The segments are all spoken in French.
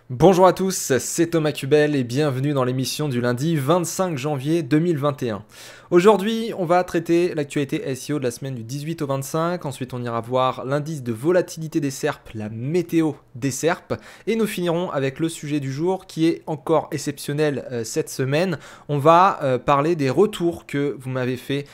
Bonjour à tous, c'est Thomas Cubel et bienvenue dans l'émission du lundi 25 janvier 2021. Aujourd'hui, on va traiter l'actualité SEO de la semaine du 18 au 25, ensuite on ira voir l'indice de volatilité des SERP, la météo des SERP, et nous finirons avec le sujet du jour qui est encore exceptionnel cette semaine. On va parler des retours que vous m'avez fait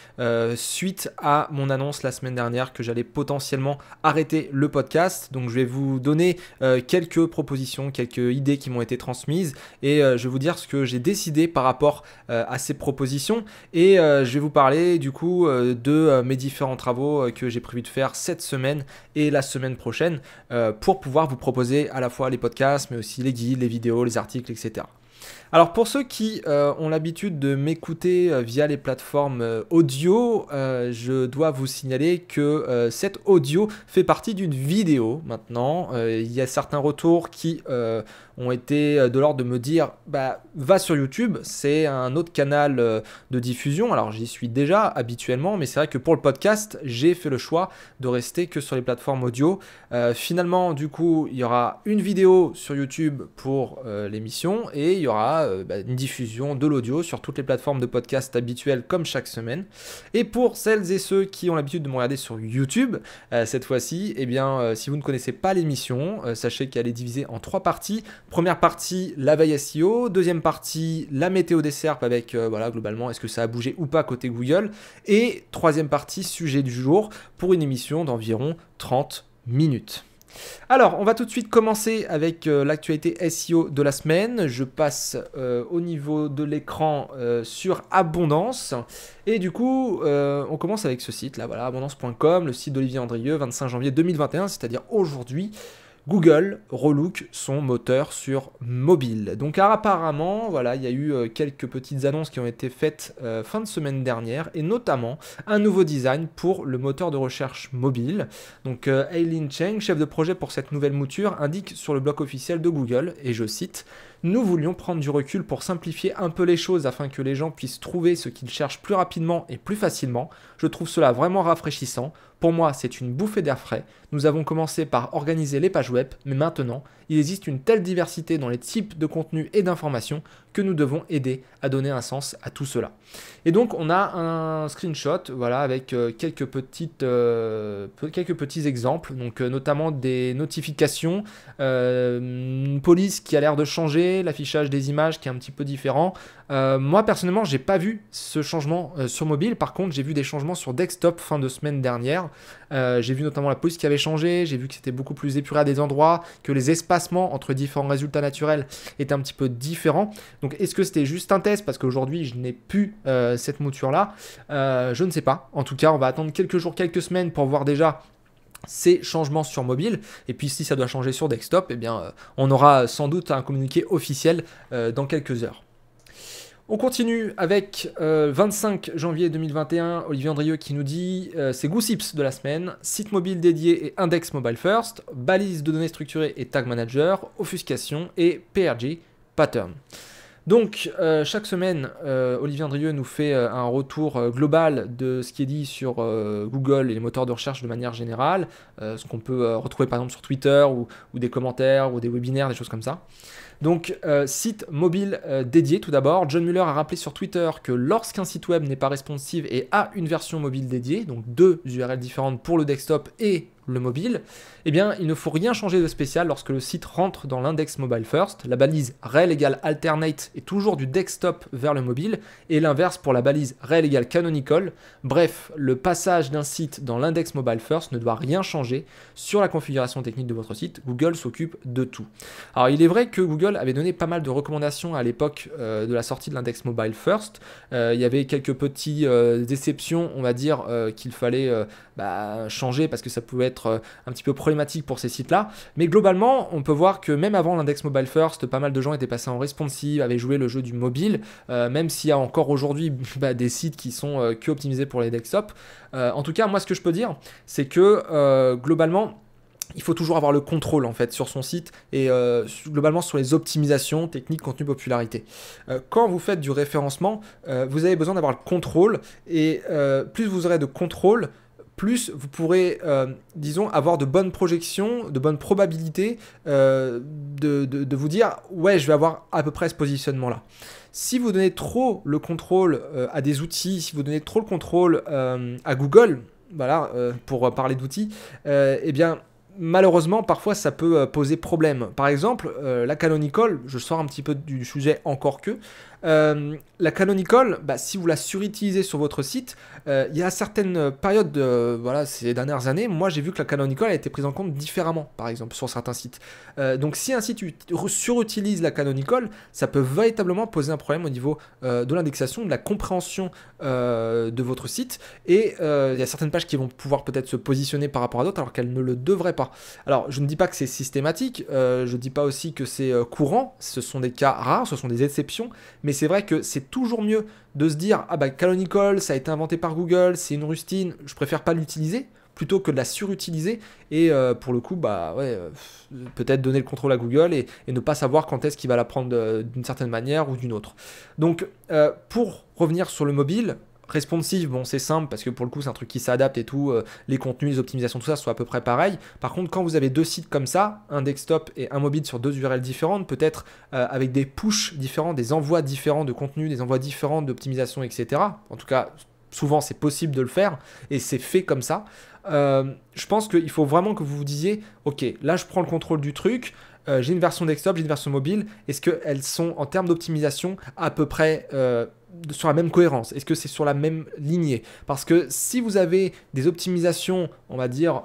suite à mon annonce la semaine dernière que j'allais potentiellement arrêter le podcast. Donc je vais vous donner quelques propositions, quelques idées qui m'ont été transmises et je vais vous dire ce que j'ai décidé par rapport à ces propositions et je vais vous parler du coup de mes différents travaux que j'ai prévu de faire cette semaine et la semaine prochaine pour pouvoir vous proposer à la fois les podcasts mais aussi les guides, les vidéos, les articles, etc. Alors pour ceux qui ont l'habitude de m'écouter via les plateformes audio, je dois vous signaler que cet audio fait partie d'une vidéo maintenant. Il y a certains retours qui ont été de l'ordre de me dire va sur YouTube, c'est un autre canal de diffusion. Alors j'y suis déjà habituellement, mais c'est vrai que pour le podcast, j'ai fait le choix de rester que sur les plateformes audio. Finalement, du coup, il y aura une vidéo sur YouTube pour l'émission et il y aura une diffusion de l'audio sur toutes les plateformes de podcast habituelles comme chaque semaine. Et pour celles et ceux qui ont l'habitude de me regarder sur YouTube, cette fois-ci, si vous ne connaissez pas l'émission, sachez qu'elle est divisée en 3 parties. Première partie, la veille SEO. Deuxième partie, la météo des SERP avec globalement, est-ce que ça a bougé ou pas côté Google. Et troisième partie, sujet du jour pour une émission d'environ 30 minutes. Alors, on va tout de suite commencer avec l'actualité SEO de la semaine. Je passe au niveau de l'écran sur Abondance. Et du coup, on commence avec ce site, là, voilà, abondance.com, le site d'Olivier Andrieux, 25 janvier 2021, c'est-à-dire aujourd'hui. Google relook son moteur sur mobile. Donc apparemment, voilà, il y a eu quelques petites annonces qui ont été faites fin de semaine dernière, et notamment un nouveau design pour le moteur de recherche mobile. Donc Aileen Cheng, chef de projet pour cette nouvelle mouture, indique sur le blog officiel de Google, et je cite: nous voulions prendre du recul pour simplifier un peu les choses afin que les gens puissent trouver ce qu'ils cherchent plus rapidement et plus facilement. Je trouve cela vraiment rafraîchissant. Pour moi, c'est une bouffée d'air frais. Nous avons commencé par organiser les pages web, mais maintenant, il existe une telle diversité dans les types de contenus et d'informations que nous devons aider à donner un sens à tout cela. Et donc, on a un screenshot, voilà, avec quelques petits exemples, donc notamment des notifications, une police qui a l'air de changer, l'affichage des images qui est un petit peu différent. Moi, personnellement, j'ai pas vu ce changement sur mobile. Par contre, j'ai vu des changements sur desktop fin de semaine dernière. J'ai vu notamment la police qui avait changé, j'ai vu que c'était beaucoup plus épuré à des endroits, que les espacements entre différents résultats naturels étaient un petit peu différents. Donc est-ce que c'était juste un test parce qu'aujourd'hui je n'ai plus cette mouture-là, je ne sais pas. En tout cas, on va attendre quelques jours, quelques semaines pour voir déjà ces changements sur mobile, et puis si ça doit changer sur desktop, on aura sans doute un communiqué officiel dans quelques heures. On continue avec 25 janvier 2021, Olivier Andrieux qui nous dit c'est Goosips de la semaine, site mobile dédié et index mobile first, balise de données structurées et tag manager, offuscation et PRG pattern. Donc chaque semaine, Olivier Andrieux nous fait un retour global de ce qui est dit sur Google et les moteurs de recherche de manière générale, ce qu'on peut retrouver par exemple sur Twitter ou des commentaires ou des webinaires, des choses comme ça. Donc, site mobile dédié tout d'abord. John Mueller a rappelé sur Twitter que lorsqu'un site web n'est pas responsive et a une version mobile dédiée, donc 2 URL différentes pour le desktop et le mobile, il ne faut rien changer de spécial lorsque le site rentre dans l'index mobile first. La balise rel égale alternate est toujours du desktop vers le mobile et l'inverse pour la balise rel égale canonical. Bref, le passage d'un site dans l'index mobile first ne doit rien changer sur la configuration technique de votre site. Google s'occupe de tout. Alors, il est vrai que Google avait donné pas mal de recommandations à l'époque de la sortie de l'index mobile first. Il y avait quelques petites déceptions, on va dire, qu'il fallait changer parce que ça pouvait être un petit peu problématique pour ces sites-là. Mais globalement, on peut voir que même avant l'index mobile first, pas mal de gens étaient passés en responsive, avaient joué le jeu du mobile, même s'il y a encore aujourd'hui des sites qui sont que optimisés pour les desktops. En tout cas, moi, ce que je peux dire, c'est que globalement, il faut toujours avoir le contrôle en fait sur son site et globalement sur les optimisations, techniques, contenu, popularité. Quand vous faites du référencement, vous avez besoin d'avoir le contrôle et plus vous aurez de contrôle, plus vous pourrez, disons, avoir de bonnes projections, de bonnes probabilités de vous dire « ouais, je vais avoir à peu près ce positionnement-là ». Si vous donnez trop le contrôle à des outils, si vous donnez trop le contrôle à Google, voilà, pour parler d'outils, eh bien, malheureusement, parfois, ça peut poser problème. Par exemple, la Canonical, je sors un petit peu du sujet encore que, la Canonical, bah, si vous la surutilisez sur votre site, il y a certaines périodes, voilà, ces dernières années, moi j'ai vu que la Canonical a été prise en compte différemment, par exemple, sur certains sites. Donc si un site surutilise la Canonical, ça peut véritablement poser un problème au niveau de l'indexation, de la compréhension de votre site, et il y a certaines pages qui vont pouvoir peut-être se positionner par rapport à d'autres alors qu'elles ne le devraient pas. Alors je ne dis pas que c'est systématique, je ne dis pas aussi que c'est courant, ce sont des cas rares, ce sont des exceptions, mais c'est vrai que c'est toujours mieux de se dire ah bah Canonical ça a été inventé par Google, c'est une rustine, je préfère pas l'utiliser plutôt que de la surutiliser et pour le coup bah ouais peut-être donner le contrôle à Google et ne pas savoir quand est-ce qu'il va la prendre d'une certaine manière ou d'une autre. Donc pour revenir sur le mobile, responsive, bon c'est simple parce que pour le coup c'est un truc qui s'adapte et tout, les contenus, les optimisations, tout ça sont à peu près pareil. Par contre quand vous avez deux sites comme ça, un desktop et un mobile sur deux URL différentes, peut-être avec des pushes différents, des envois différents de contenu, des envois différents d'optimisation, etc. En tout cas souvent c'est possible de le faire et c'est fait comme ça. Je pense qu'il faut vraiment que vous vous disiez ok là je prends le contrôle du truc, j'ai une version desktop, j'ai une version mobile, est-ce qu'elles sont en termes d'optimisation à peu près sur la même cohérence? Est-ce que c'est sur la même lignée? Parce que si vous avez des optimisations, on va dire,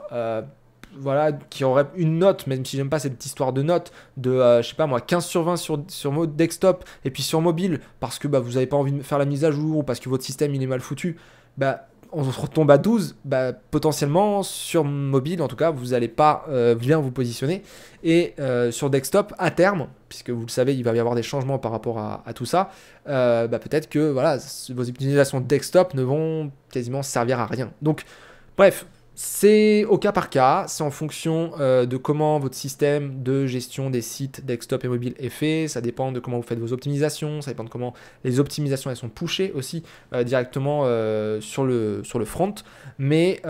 voilà, qui auraient une note, même si j'aime pas cette histoire de note, de, je sais pas moi, 15 sur 20 sur mode desktop, et puis sur mobile, parce que bah, vous n'avez pas envie de faire la mise à jour, ou parce que votre système il est mal foutu, bah, on se retombe à 12, bah, potentiellement sur mobile, en tout cas, vous n'allez pas bien vous positionner. Et sur desktop, à terme, puisque vous le savez, il va y avoir des changements par rapport à tout ça, bah, peut-être que voilà, vos utilisations desktop ne vont quasiment servir à rien. Donc, bref, c'est au cas par cas, c'est en fonction de comment votre système de gestion des sites desktop et mobile est fait, ça dépend de comment vous faites vos optimisations, ça dépend de comment les optimisations elles sont pushées aussi directement sur le front, mais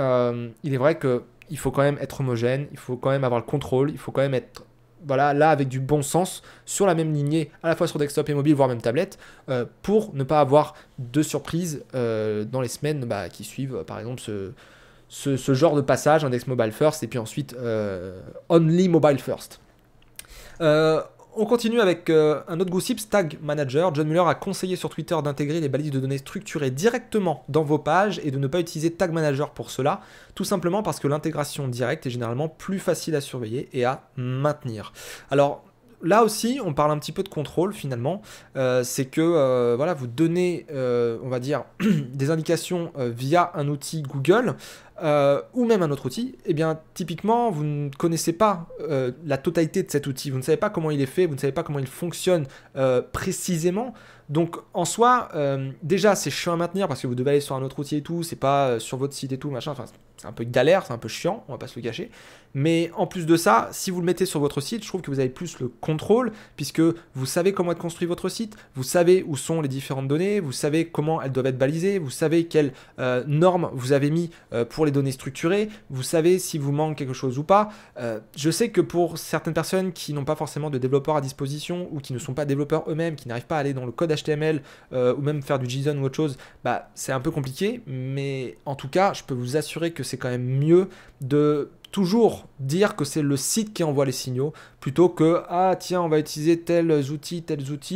il est vrai qu'il faut quand même être homogène, il faut quand même avoir le contrôle, il faut quand même être voilà, là avec du bon sens, sur la même lignée, à la fois sur desktop et mobile, voire même tablette, pour ne pas avoir de surprises dans les semaines bah, qui suivent, par exemple ce genre de passage, index mobile first, et puis ensuite only mobile first. On continue avec un autre gossip, Tag Manager. John Mueller a conseillé sur Twitter d'intégrer les balises de données structurées directement dans vos pages et de ne pas utiliser Tag Manager pour cela, tout simplement parce que l'intégration directe est généralement plus facile à surveiller et à maintenir. Alors, là aussi, on parle un petit peu de contrôle finalement, c'est que voilà, vous donnez, on va dire, des indications via un outil Google ou même un autre outil, et bien typiquement vous ne connaissez pas la totalité de cet outil, vous ne savez pas comment il est fait, vous ne savez pas comment il fonctionne précisément. Donc en soi, déjà c'est chiant à maintenir parce que vous devez aller sur un autre outil et tout, c'est pas sur votre site et tout, machin, enfin c'est un peu galère, c'est un peu chiant, on va pas se le cacher. Mais en plus de ça, si vous le mettez sur votre site, je trouve que vous avez plus le contrôle, puisque vous savez comment est construit votre site, vous savez où sont les différentes données, vous savez comment elles doivent être balisées, vous savez quelles normes vous avez mis pour les données structurées, vous savez si vous manque quelque chose ou pas. Je sais que pour certaines personnes qui n'ont pas forcément de développeurs à disposition, ou qui ne sont pas développeurs eux-mêmes, qui n'arrivent pas à aller dans le code HTML, ou même faire du JSON ou autre chose, bah, c'est un peu compliqué, mais en tout cas, je peux vous assurer que c'est quand même mieux de toujours dire que c'est le site qui envoie les signaux, plutôt que « Ah tiens, on va utiliser tels outils,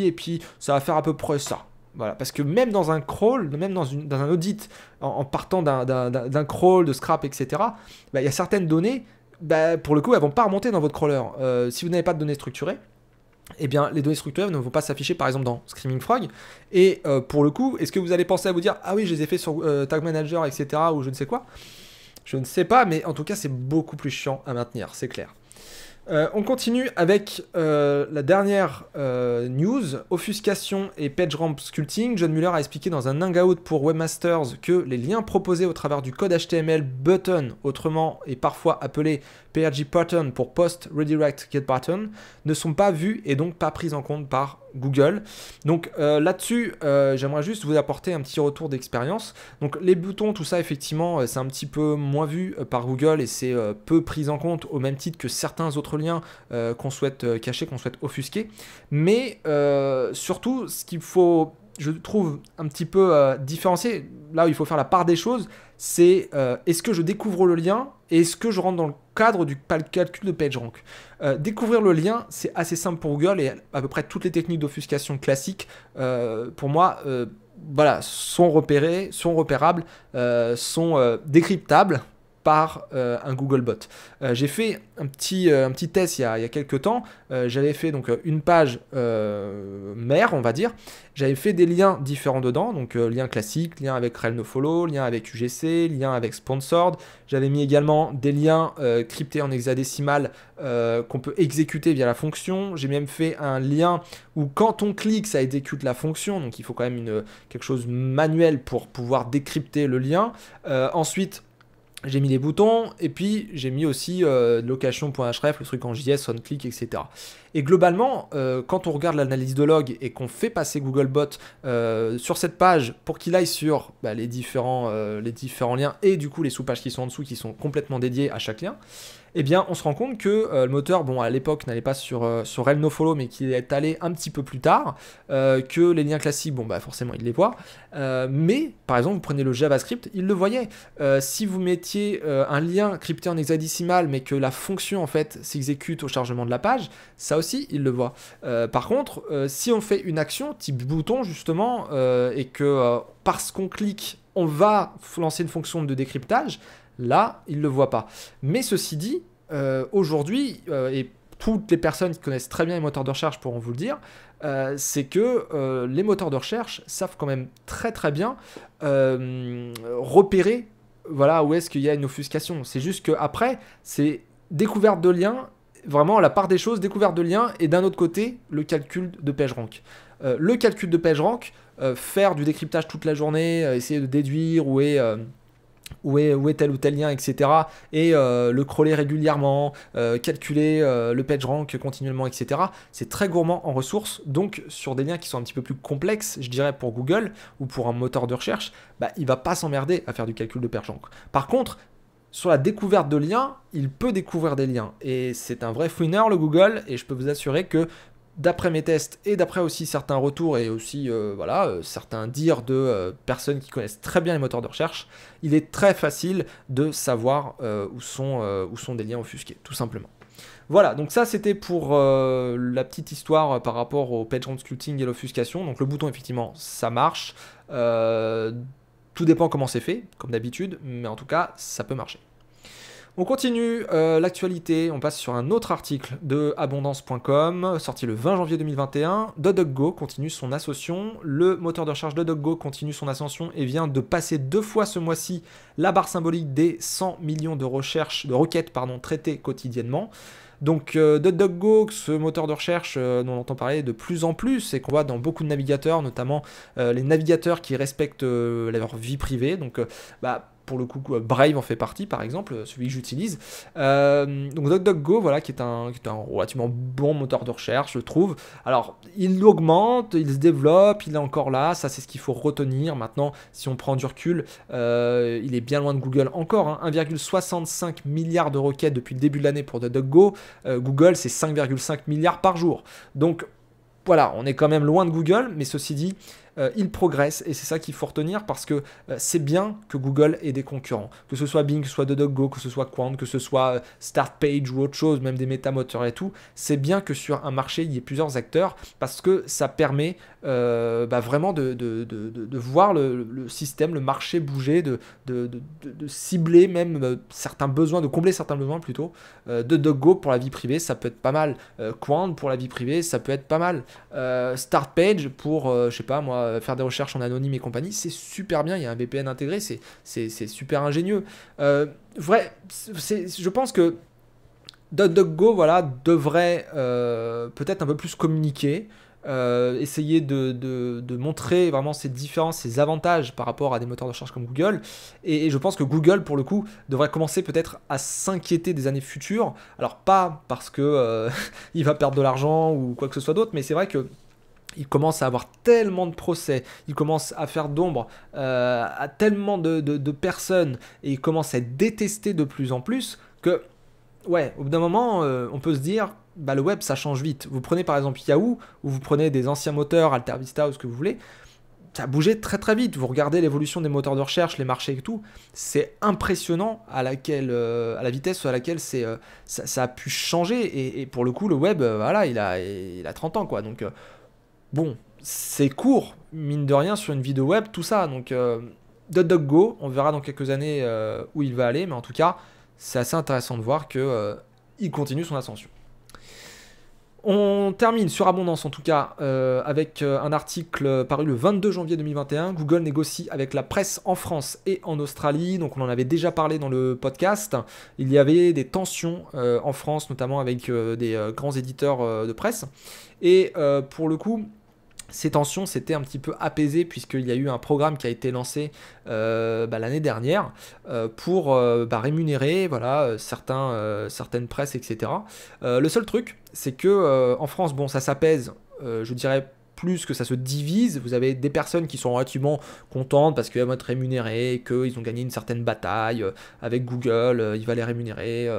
et puis ça va faire à peu près ça ». Voilà, parce que même dans un crawl, même dans un audit, en partant d'un crawl, de scrap, etc., bah, il y a certaines données, bah, pour le coup, elles ne vont pas remonter dans votre crawler. Si vous n'avez pas de données structurées, eh bien, les données structurées ne vont pas s'afficher par exemple dans Screaming Frog. Et pour le coup, est-ce que vous allez penser à vous dire « Ah oui, je les ai fait sur Tag Manager, etc. » ou je ne sais quoi? Je ne sais pas, mais en tout cas, c'est beaucoup plus chiant à maintenir, c'est clair. On continue avec la dernière news, offuscation et PageRamp sculpting. John Mueller a expliqué dans un hangout pour Webmasters que les liens proposés au travers du code HTML button, autrement et parfois appelé PRG pattern pour post redirect get pattern, ne sont pas vus et donc pas pris en compte par Google. Donc là-dessus, j'aimerais juste vous apporter un petit retour d'expérience. Donc les boutons, tout ça, effectivement, c'est un petit peu moins vu par Google et c'est peu pris en compte au même titre que certains autres liens qu'on souhaite cacher, qu'on souhaite offusquer. Mais surtout, ce qu'il faut, je trouve, un petit peu différencier, là où il faut faire la part des choses, c'est est-ce que je découvre le lien et est-ce que je rentre dans le cadre du calcul de PageRank. Découvrir le lien, c'est assez simple pour Google et à peu près toutes les techniques d'offuscation classiques, pour moi, voilà, sont repérées, sont repérables, sont décryptables par un Googlebot. J'ai fait un petit test il y a quelques temps. J'avais fait donc une page mère, on va dire. J'avais fait des liens différents dedans, donc lien classique, lien avec rel nofollow, lien avec UGC, lien avec sponsored. J'avais mis également des liens cryptés en hexadécimal qu'on peut exécuter via la fonction. J'ai même fait un lien où quand on clique, ça exécute la fonction, donc il faut quand même quelque chose manuel pour pouvoir décrypter le lien. Ensuite, j'ai mis des boutons et puis j'ai mis aussi location.href, le truc en JS, on-click, etc. Et globalement, quand on regarde l'analyse de log et qu'on fait passer Googlebot sur cette page pour qu'il aille sur les différents liens et du coup les sous-pages qui sont en dessous qui sont complètement dédiées à chaque lien, eh bien on se rend compte que le moteur, bon à l'époque n'allait pas sur rel nofollow mais qu'il est allé un petit peu plus tard, que les liens classiques, bon forcément il les voit, mais par exemple vous prenez le JavaScript, il le voyait. Si vous mettiez un lien crypté en hexadécimal mais que la fonction en fait s'exécute au chargement de la page, ça aussi il le voit. Par contre, si on fait une action type bouton justement et que parce qu'on clique on va lancer une fonction de décryptage, là, il ne le voit pas. Mais ceci dit, aujourd'hui, et toutes les personnes qui connaissent très bien les moteurs de recherche pourront vous le dire, c'est que les moteurs de recherche savent quand même très très bien repérer voilà, où est-ce qu'il y a une offuscation. C'est juste qu'après, c'est découverte de liens, vraiment la part des choses, découverte de liens, et d'un autre côté, le calcul de PageRank. Le calcul de PageRank, faire du décryptage toute la journée, essayer de déduire où est tel ou tel lien, etc. Et le crawler régulièrement, calculer le PageRank continuellement, etc. C'est très gourmand en ressources. Donc, sur des liens qui sont un petit peu plus complexes, je dirais pour Google ou pour un moteur de recherche, il ne va pas s'emmerder à faire du calcul de PageRank. Par contre, sur la découverte de liens, il peut découvrir des liens. Et c'est un vrai fouineur, le Google, et je peux vous assurer que d'après mes tests et d'après aussi certains retours et aussi certains dires de personnes qui connaissent très bien les moteurs de recherche, il est très facile de savoir où sont des liens offusqués, tout simplement. Voilà, donc ça c'était pour la petite histoire par rapport au PageRank sculpting et l'offuscation. Donc le bouton, effectivement, ça marche. Tout dépend comment c'est fait, comme d'habitude, mais en tout cas, ça peut marcher. On continue l'actualité, on passe sur un autre article de abondance.com, sorti le 20 janvier 2021. DuckDuckGo continue son ascension. Le moteur de recherche DuckDuckGo continue son ascension et vient de passer 2 fois ce mois-ci la barre symbolique des 100 millions de requêtes traitées quotidiennement. Donc DuckDuckGo, ce moteur de recherche dont on entend parler de plus en plus et qu'on voit dans beaucoup de navigateurs, notamment les navigateurs qui respectent leur vie privée. Donc pour le coup, Brave en fait partie, par exemple, celui que j'utilise. Donc DuckDuckGo, voilà, qui est un relativement bon moteur de recherche, je trouve. Alors, il augmente, il se développe, il est encore là, ça c'est ce qu'il faut retenir. Maintenant, si on prend du recul, il est bien loin de Google encore. 1,65 milliard de requêtes depuis le début de l'année pour DuckDuckGo. Google, c'est 5,5 milliards par jour. Donc, voilà, on est quand même loin de Google, mais ceci dit, il progresse et c'est ça qu'il faut retenir parce que c'est bien que Google ait des concurrents. Que ce soit Bing, que ce soit DuckDuckGo, que ce soit Qwant, que ce soit Startpage ou autre chose, même des métamoteurs et tout, c'est bien que sur un marché, il y ait plusieurs acteurs parce que ça permet vraiment de voir le système, le marché bouger, de cibler même certains besoins, de combler certains besoins plutôt. DuckDuckGo pour la vie privée, ça peut être pas mal. Qwant pour la vie privée, ça peut être pas mal. Startpage pour, je sais pas moi, faire des recherches en anonyme et compagnie, c'est super bien, il y a un VPN intégré, c'est super ingénieux. Je pense que DuckDuckGo, voilà, devrait peut-être un peu plus communiquer, essayer de montrer vraiment ses différences, ses avantages par rapport à des moteurs de recherche comme Google. Et je pense que Google, pour le coup, devrait commencer peut-être à s'inquiéter des années futures. Alors pas parce que il va perdre de l'argent ou quoi que ce soit d'autre, mais c'est vrai que il commence à avoir tellement de procès, il commence à faire d'ombre à tellement de personnes, et il commence à être détesté de plus en plus que, ouais, au bout d'un moment, on peut se dire, bah, le web, ça change vite. Vous prenez par exemple Yahoo, ou vous prenez des anciens moteurs, Alta Vista ou ce que vous voulez, ça a bougé très très vite. Vous regardez l'évolution des moteurs de recherche, les marchés et tout, c'est impressionnant à la vitesse à laquelle ça a pu changer. Et pour le coup, le web, voilà, il a 30 ans, quoi. Donc, bon, c'est court, mine de rien, sur une vidéo web, tout ça. Donc, DuckDuckGo, on verra dans quelques années où il va aller, mais en tout cas, c'est assez intéressant de voir que il continue son ascension. On termine sur Abondance en tout cas avec un article paru le 22 janvier 2021. Google négocie avec la presse en France et en Australie. Donc on en avait déjà parlé dans le podcast. Il y avait des tensions en France, notamment avec des grands éditeurs de presse. Et pour le coup, ces tensions s'étaient un petit peu apaisées puisqu'il y a eu un programme qui a été lancé l'année dernière pour rémunérer voilà, certaines presses, etc. Le seul truc, c'est que en France, bon, ça s'apaise, je dirais plus que ça se divise. Vous avez des personnes qui sont relativement contentes parce qu'ils vont être rémunérés, qu'ils ont gagné une certaine bataille avec Google, il va les rémunérer.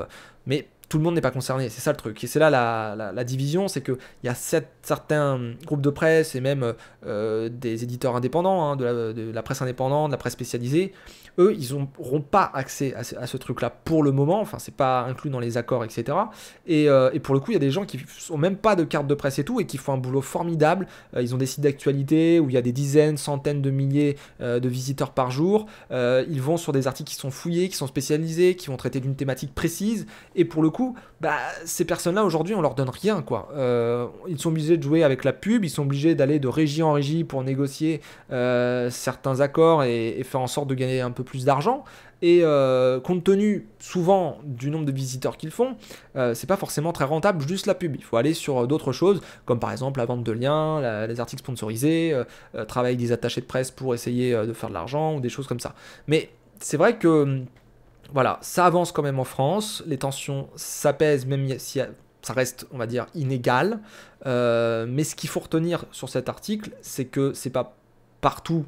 Mais tout le monde n'est pas concerné, c'est ça le truc. Et c'est là la division, c'est qu'il y a certains groupes de presse et même des éditeurs indépendants, hein, de la presse indépendante, de la presse spécialisée. Eux, ils n'auront pas accès à ce truc-là pour le moment, enfin c'est pas inclus dans les accords, etc. Et pour le coup, il y a des gens qui n'ont même pas de carte de presse et tout, et qui font un boulot formidable. Ils ont des sites d'actualité où il y a des dizaines, centaines de milliers de visiteurs par jour. Ils vont sur des articles qui sont fouillés, qui sont spécialisés, qui vont traiter d'une thématique précise. Et pour le coup, ces personnes-là, aujourd'hui, on leur donne rien, quoi. Ils sont obligés de jouer avec la pub, ils sont obligés d'aller de régie en régie pour négocier certains accords et faire en sorte de gagner un peu plus d'argent. Et compte tenu souvent du nombre de visiteurs qu'ils font, c'est pas forcément très rentable juste la pub. Il faut aller sur d'autres choses, comme par exemple la vente de liens, les articles sponsorisés, travailler avec des attachés de presse pour essayer de faire de l'argent ou des choses comme ça. Mais c'est vrai que voilà, ça avance quand même en France, les tensions s'apaisent, même si ça reste, on va dire, inégal. Mais ce qu'il faut retenir sur cet article, c'est que c'est pas partout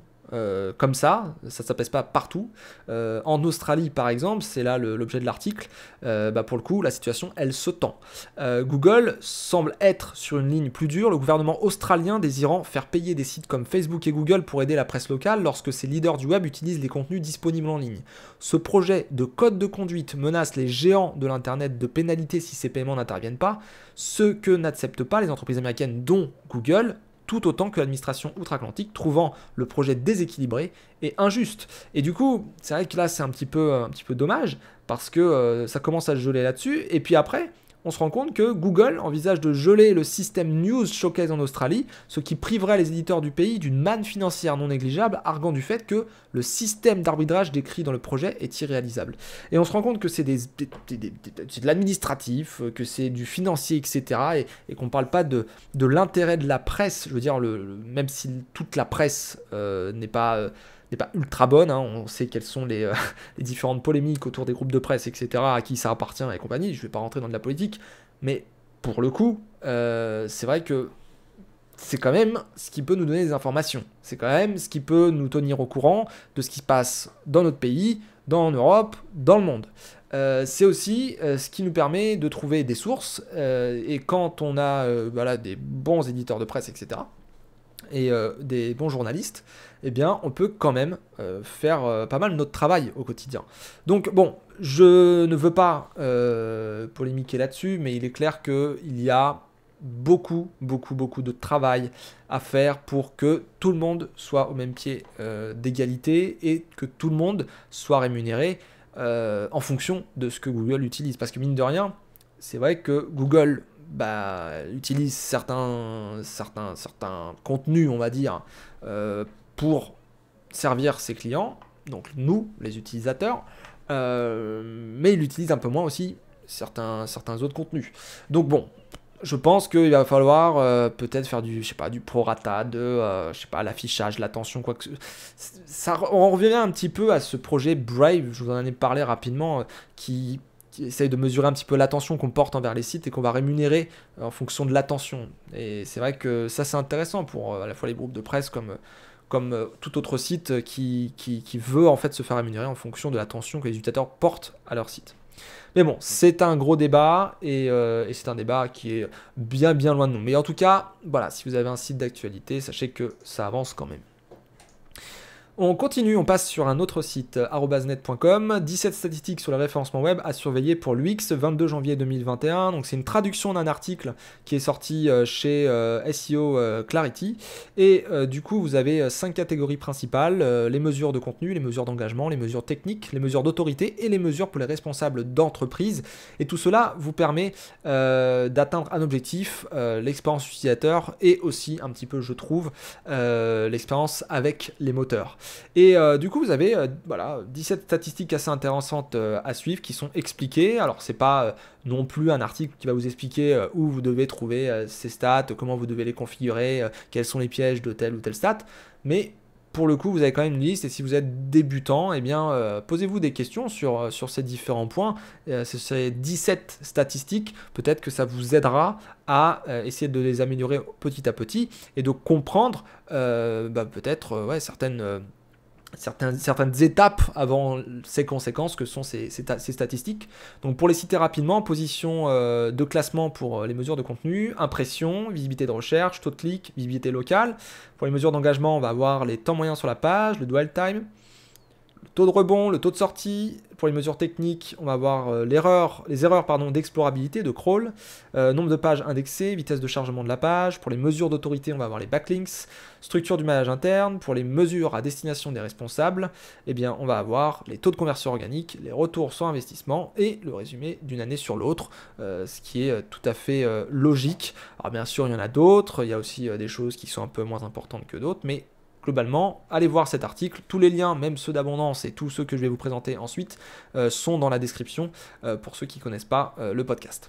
comme ça s'apaise pas partout. En Australie, par exemple, c'est là l'objet de l'article, pour le coup, la situation, elle se tend. Google semble être sur une ligne plus dure, le gouvernement australien désirant faire payer des sites comme Facebook et Google pour aider la presse locale lorsque ces leaders du web utilisent les contenus disponibles en ligne. Ce projet de code de conduite menace les géants de l'Internet de pénalités si ces paiements n'interviennent pas, ce que n'acceptent pas les entreprises américaines dont Google, tout autant que l'administration outre-Atlantique, trouvant le projet déséquilibré et injuste. Et du coup, c'est vrai que là, c'est un petit peu dommage, parce que ça commence à se geler là-dessus, et puis après, on se rend compte que Google envisage de geler le système News Showcase en Australie, ce qui priverait les éditeurs du pays d'une manne financière non négligeable, arguant du fait que le système d'arbitrage décrit dans le projet est irréalisable. Et on se rend compte que c'est de l'administratif, que c'est du financier, etc. Et qu'on ne parle pas de l'intérêt de la presse. Je veux dire, même si toute la presse n'est pas ultra bonne, hein. On sait quelles sont les différentes polémiques autour des groupes de presse, etc., à qui ça appartient et compagnie, je ne vais pas rentrer dans de la politique, mais pour le coup, c'est vrai que c'est quand même ce qui peut nous donner des informations, c'est quand même ce qui peut nous tenir au courant de ce qui se passe dans notre pays, en Europe, dans le monde. C'est aussi ce qui nous permet de trouver des sources, et quand on a des bons éditeurs de presse, etc., et des bons journalistes, eh bien, on peut quand même faire pas mal notre travail au quotidien. Donc, bon, je ne veux pas polémiquer là-dessus, mais il est clair qu'il y a beaucoup de travail à faire pour que tout le monde soit au même pied d'égalité et que tout le monde soit rémunéré en fonction de ce que Google utilise. Parce que mine de rien, c'est vrai que Google utilise certains contenus, on va dire, pour servir ses clients, donc nous, les utilisateurs, mais il utilise un peu moins aussi certains autres contenus. Donc bon, je pense qu'il va falloir peut-être faire du, je sais pas, du prorata, je sais pas, l'affichage, l'attention, quoi que ça. On revient un petit peu à ce projet Brave, je vous en ai parlé rapidement, qui essaye de mesurer un petit peu l'attention qu'on porte envers les sites et qu'on va rémunérer en fonction de l'attention. Et c'est vrai que ça c'est intéressant pour à la fois les groupes de presse comme tout autre site qui veut en fait se faire rémunérer en fonction de l'attention que les utilisateurs portent à leur site. Mais bon, c'est un gros débat et c'est un débat qui est bien loin de nous. Mais en tout cas, voilà, si vous avez un site d'actualité, sachez que ça avance quand même. On continue, on passe sur un autre site, arobase-net.com, 17 statistiques sur le référencement web à surveiller pour l'UX, 22 janvier 2021. Donc c'est une traduction d'un article qui est sorti chez SEO Clarity. Et du coup, vous avez 5 catégories principales, les mesures de contenu, les mesures d'engagement, les mesures techniques, les mesures d'autorité et les mesures pour les responsables d'entreprise. Et tout cela vous permet d'atteindre un objectif, l'expérience utilisateur et aussi un petit peu, je trouve, l'expérience avec les moteurs. Et du coup, vous avez 17 statistiques assez intéressantes à suivre qui sont expliquées. Alors, c'est pas non plus un article qui va vous expliquer où vous devez trouver ces stats, comment vous devez les configurer, quels sont les pièges de telle ou telle stat. Mais pour le coup, vous avez quand même une liste et si vous êtes débutant, eh bien, posez-vous des questions sur ces différents points. Ces 17 statistiques, peut-être que ça vous aidera à essayer de les améliorer petit à petit et de comprendre peut-être certaines étapes avant ces conséquences que sont ces statistiques. Donc pour les citer rapidement, position de classement pour les mesures de contenu, impression, visibilité de recherche, taux de clic, visibilité locale. Pour les mesures d'engagement, on va avoir les temps moyens sur la page, le dwell time, le taux de rebond, le taux de sortie. Pour les mesures techniques, on va avoir les erreurs d'explorabilité, de crawl, nombre de pages indexées, vitesse de chargement de la page. Pour les mesures d'autorité, on va avoir les backlinks, structure du maillage interne. Pour les mesures à destination des responsables, eh bien, on va avoir les taux de conversion organique, les retours sur investissement et le résumé d'une année sur l'autre, ce qui est tout à fait logique. Alors bien sûr, il y en a d'autres, il y a aussi des choses qui sont un peu moins importantes que d'autres, mais globalement, allez voir cet article. Tous les liens, même ceux d'Abondance et tous ceux que je vais vous présenter ensuite, sont dans la description pour ceux qui ne connaissent pas le podcast.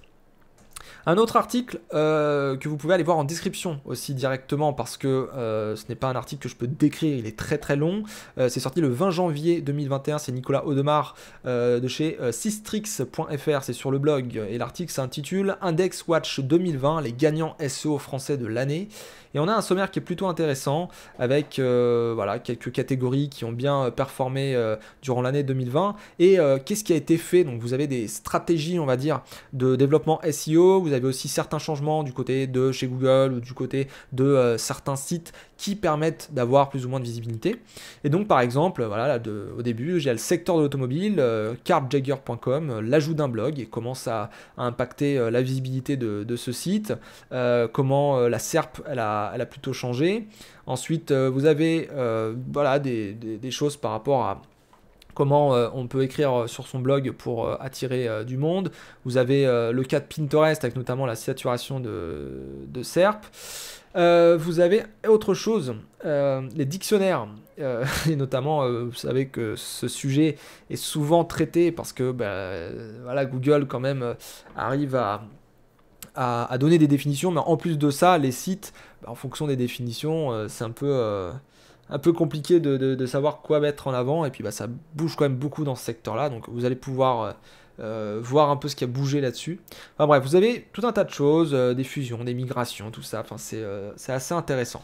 Un autre article que vous pouvez aller voir en description aussi directement parce que ce n'est pas un article que je peux décrire, il est très long. C'est sorti le 20 janvier 2021, c'est Nicolas Audemars de chez Systrix.fr, c'est sur le blog et l'article s'intitule Index Watch 2020, les gagnants SEO français de l'année. Et on a un sommaire qui est plutôt intéressant avec quelques catégories qui ont bien performé durant l'année 2020. Et qu'est-ce qui a été fait? Donc vous avez des stratégies, on va dire, de développement SEO. Vous avez aussi certains changements du côté de chez Google ou du côté de certains sites qui permettent d'avoir plus ou moins de visibilité. Et donc par exemple, au début, j'ai le secteur de l'automobile, carjagger.com, l'ajout d'un blog et comment ça a impacté la visibilité de ce site, comment la SERP elle a plutôt changé. Ensuite, vous avez des choses par rapport à comment on peut écrire sur son blog pour attirer du monde. Vous avez le cas de Pinterest avec notamment la saturation de SERP. Vous avez autre chose, les dictionnaires, et notamment, vous savez que ce sujet est souvent traité parce que Google quand même arrive à donner des définitions, mais en plus de ça, les sites, en fonction des définitions, c'est un peu compliqué de savoir quoi mettre en avant, et puis ça bouge quand même beaucoup dans ce secteur-là, donc vous allez pouvoir voir un peu ce qui a bougé là-dessus. Enfin bref, vous avez tout un tas de choses, des fusions, des migrations, tout ça, c'est assez intéressant.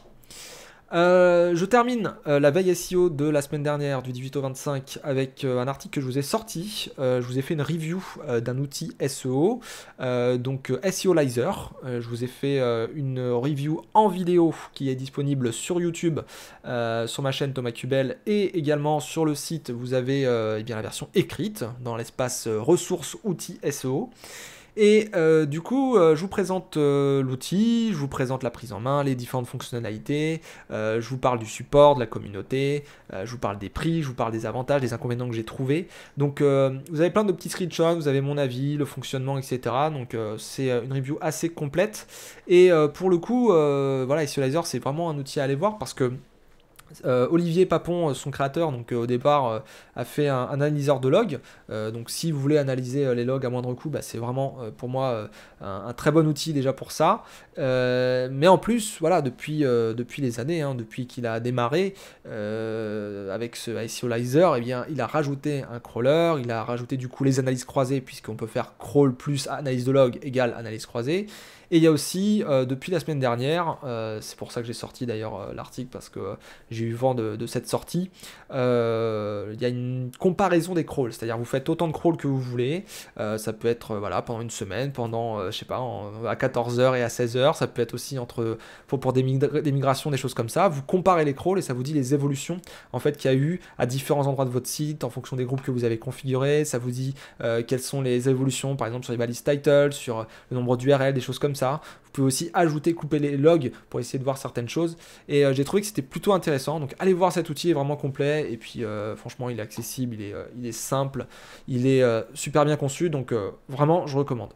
Je termine la veille SEO de la semaine dernière du 18 au 25 avec un article que je vous ai sorti. Je vous ai fait une review d'un outil SEO, donc SEOlizer. Je vous ai fait une review en vidéo qui est disponible sur YouTube, sur ma chaîne Thomas Cubel, et également sur le site vous avez la version écrite dans l'espace ressources outils SEO. Et du coup, je vous présente l'outil, je vous présente la prise en main, les différentes fonctionnalités, je vous parle du support, de la communauté, je vous parle des prix, je vous parle des avantages, des inconvénients que j'ai trouvés. Donc vous avez plein de petits screenshots, vous avez mon avis, le fonctionnement, etc. Donc c'est une review assez complète. Et pour le coup, SEOlizer, c'est vraiment un outil à aller voir parce que Olivier Papon, son créateur, donc au départ a fait un analyseur de logs. Donc si vous voulez analyser les logs à moindre coût, c'est vraiment pour moi un très bon outil déjà pour ça. Mais en plus, voilà, depuis les années, hein, depuis qu'il a démarré avec ce SEOlizer, eh bien, il a rajouté un crawler, il a rajouté du coup les analyses croisées, puisqu'on peut faire crawl plus analyse de log égale analyse croisée. Et il y a aussi, depuis la semaine dernière, c'est pour ça que j'ai sorti d'ailleurs l'article, parce que j'ai eu vent de cette sortie, il y a une comparaison des crawls, c'est-à-dire vous faites autant de crawls que vous voulez, ça peut être voilà, pendant une semaine, pendant, je sais pas, à 14h et à 16h, ça peut être aussi pour des migrations, des choses comme ça, vous comparez les crawls et ça vous dit les évolutions en fait, qu'il y a eu à différents endroits de votre site, en fonction des groupes que vous avez configurés, ça vous dit quelles sont les évolutions, par exemple sur les balises title, sur le nombre d'URL, des choses comme ça. Vous pouvez aussi ajouter, couper les logs pour essayer de voir certaines choses. Et j'ai trouvé que c'était plutôt intéressant. Donc allez voir cet outil, il est vraiment complet. Et puis franchement, il est accessible, il est simple, il est super bien conçu. Donc vraiment, je recommande.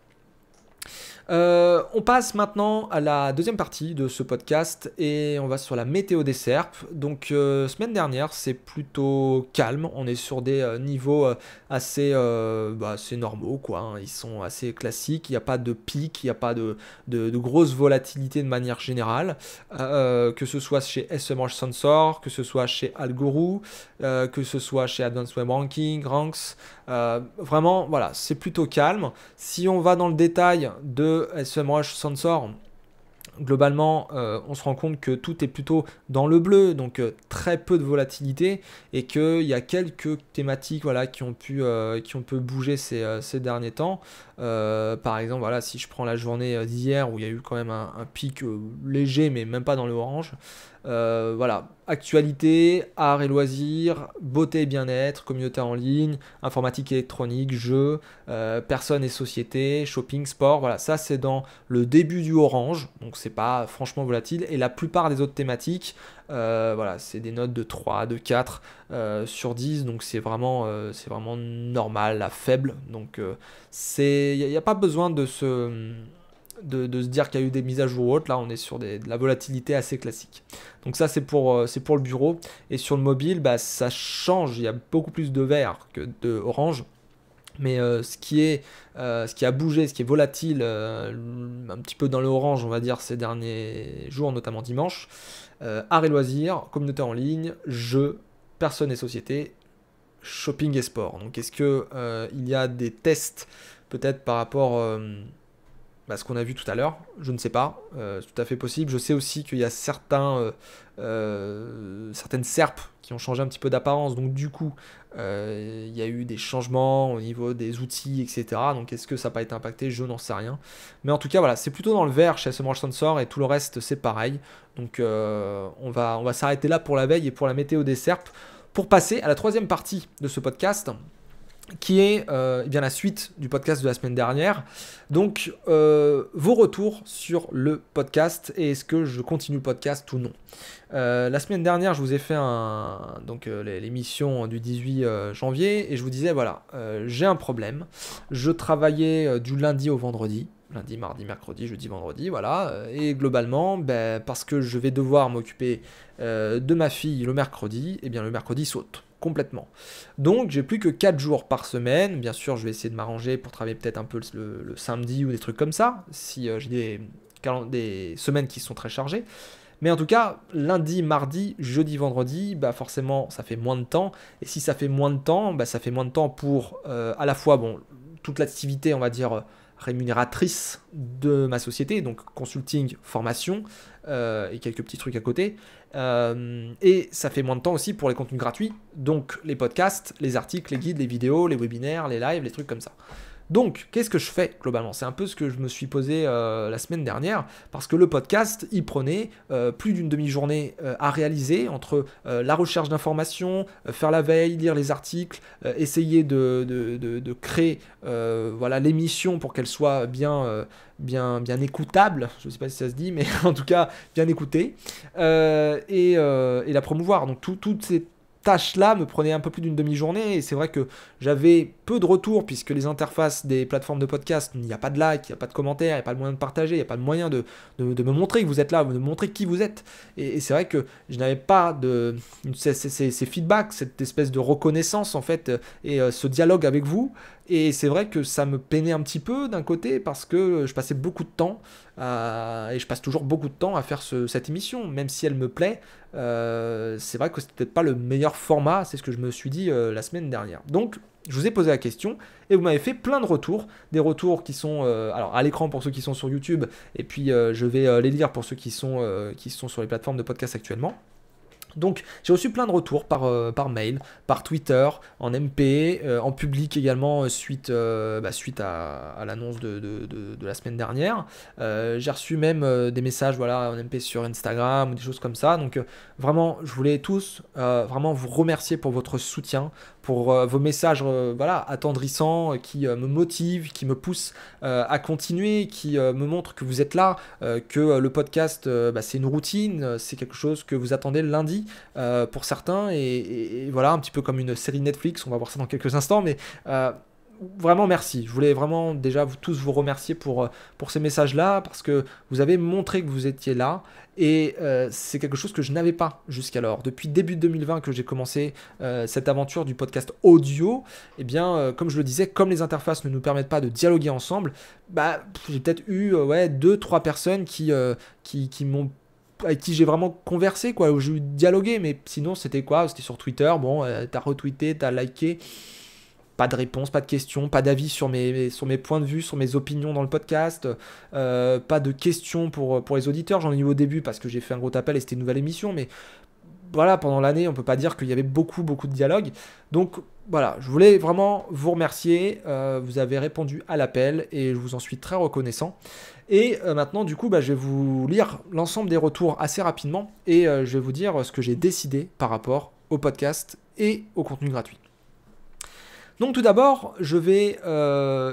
On passe maintenant à la deuxième partie de ce podcast et on va sur la météo des SERP. Donc semaine dernière c'est plutôt calme, on est sur des niveaux assez normaux quoi, hein. Ils sont assez classiques, il n'y a pas de pic, il n'y a pas de grosse volatilité de manière générale, que ce soit chez SEMrush Sensor, que ce soit chez Algorou, que ce soit chez Advanced Web Ranks. Vraiment voilà, c'est plutôt calme. Si on va dans le détail de SEMrush Sensor, globalement, on se rend compte que tout est plutôt dans le bleu, donc très peu de volatilité, et qu'il y a quelques thématiques voilà, qui ont pu bouger ces derniers temps. Par exemple, voilà, si je prends la journée d'hier où il y a eu quand même un pic léger, mais même pas dans le orange. Voilà, actualité, art et loisirs, beauté et bien-être, communauté en ligne, informatique électronique, jeux, personnes et sociétés, shopping, sport, voilà, ça c'est dans le début du orange, donc c'est pas franchement volatile, et la plupart des autres thématiques, voilà, c'est des notes de 3, de 4 sur 10, donc c'est vraiment normal, à faible, donc il n'y a pas besoin de se dire qu'il y a eu des mises à jour ou autres. Là on est sur de la volatilité assez classique, donc ça c'est pour le bureau. Et sur le mobile, ça change, il y a beaucoup plus de vert que de orange, mais ce qui a bougé, ce qui est volatile un petit peu dans le orange on va dire ces derniers jours, notamment dimanche, art et loisirs, communauté en ligne, jeux, personnes et sociétés, shopping et sport. Donc est-ce que il y a des tests peut-être par rapport ce qu'on a vu tout à l'heure, je ne sais pas, c'est tout à fait possible. Je sais aussi qu'il y a certaines SERP qui ont changé un petit peu d'apparence, donc du coup, il y a eu des changements au niveau des outils, etc. Donc est-ce que ça n'a pas été impacté? Je n'en sais rien. Mais en tout cas, voilà, c'est plutôt dans le vert chez SEMrush Sensor et tout le reste, c'est pareil. Donc on va s'arrêter là pour la veille et pour la météo des SERP, pour passer à la troisième partie de ce podcast, qui est bien la suite du podcast de la semaine dernière. Donc vos retours sur le podcast et est-ce que je continue le podcast ou non. La semaine dernière je vous ai fait l'émission du 18 janvier et je vous disais voilà, j'ai un problème, je travaillais du lundi au vendredi, lundi, mardi, mercredi, jeudi, vendredi, voilà, et globalement, parce que je vais devoir m'occuper de ma fille le mercredi, et bien le mercredi saute complètement. Donc j'ai plus que 4 jours par semaine. Bien sûr je vais essayer de m'arranger pour travailler peut-être un peu le samedi ou des trucs comme ça, si j'ai des semaines qui sont très chargées. Mais en tout cas, lundi, mardi, jeudi, vendredi, forcément ça fait moins de temps. Et si ça fait moins de temps, ça fait moins de temps pour à la fois toute l'activité on va dire rémunératrice de ma société, donc consulting, formation et quelques petits trucs à côté. Et ça fait moins de temps aussi pour les contenus gratuits, donc les podcasts, les articles, les guides, les vidéos, les webinaires, les lives, les trucs comme ça. Donc, qu'est-ce que je fais globalement? C'est un peu ce que je me suis posé la semaine dernière, parce que le podcast, il prenait plus d'une demi-journée à réaliser entre la recherche d'informations, faire la veille, lire les articles, essayer de créer l'émission pour qu'elle soit bien écoutable, je ne sais pas si ça se dit, mais en tout cas bien écoutée, et la promouvoir. Donc toutes tâche-là me prenait un peu plus d'une demi-journée et c'est vrai que j'avais peu de retours puisque les interfaces des plateformes de podcast, il n'y a pas de like, il n'y a pas de commentaires, il n'y a pas de moyen de partager, il n'y a pas de moyen de me montrer que vous êtes là, de me montrer qui vous êtes. Et c'est vrai que je n'avais pas ces feedbacks, cette espèce de reconnaissance en fait et ce dialogue avec vous. Et c'est vrai que ça me peinait un petit peu d'un côté parce que je passais beaucoup de temps et je passe toujours beaucoup de temps à faire cette émission, même si elle me plaît. C'est vrai que c'était peut-être pas le meilleur format, c'est ce que je me suis dit la semaine dernière. Donc je vous ai posé la question et vous m'avez fait plein de retours, des retours qui sont alors à l'écran pour ceux qui sont sur YouTube et puis je vais les lire pour ceux qui sont sur les plateformes de podcast actuellement. Donc j'ai reçu plein de retours par mail, par Twitter, en MP, en public également suite à l'annonce de la semaine dernière. J'ai reçu même des messages voilà, en MP sur Instagram ou des choses comme ça. Donc vraiment, je voulais tous vraiment vous remercier pour votre soutien, pour vos messages voilà, attendrissants qui me motivent, qui me poussent à continuer, qui me montrent que vous êtes là, que le podcast c'est une routine, c'est quelque chose que vous attendez le lundi. Pour certains et voilà un petit peu comme une série Netflix, on va voir ça dans quelques instants mais vraiment merci, je voulais vraiment déjà tous vous remercier pour ces messages là parce que vous avez montré que vous étiez là et c'est quelque chose que je n'avais pas jusqu'alors. Depuis début 2020 que j'ai commencé cette aventure du podcast audio, et bien comme je le disais, comme les interfaces ne nous permettent pas de dialoguer ensemble, j'ai peut-être eu 2-3 personnes qui m'ont avec qui j'ai vraiment conversé, quoi, où j'ai eu dialogué, mais sinon c'était quoi? C'était sur Twitter, bon, t'as retweeté, t'as liké, pas de réponse, pas de questions, pas d'avis sur mes points de vue, sur mes opinions dans le podcast, pas de questions pour les auditeurs, j'en ai eu au début parce que j'ai fait un gros appel et c'était une nouvelle émission, mais voilà, pendant l'année, on peut pas dire qu'il y avait beaucoup de dialogues. Donc voilà, je voulais vraiment vous remercier. Vous avez répondu à l'appel et je vous en suis très reconnaissant. Et maintenant, du coup, je vais vous lire l'ensemble des retours assez rapidement et je vais vous dire ce que j'ai décidé par rapport au podcast et au contenu gratuit. Donc tout d'abord, je vais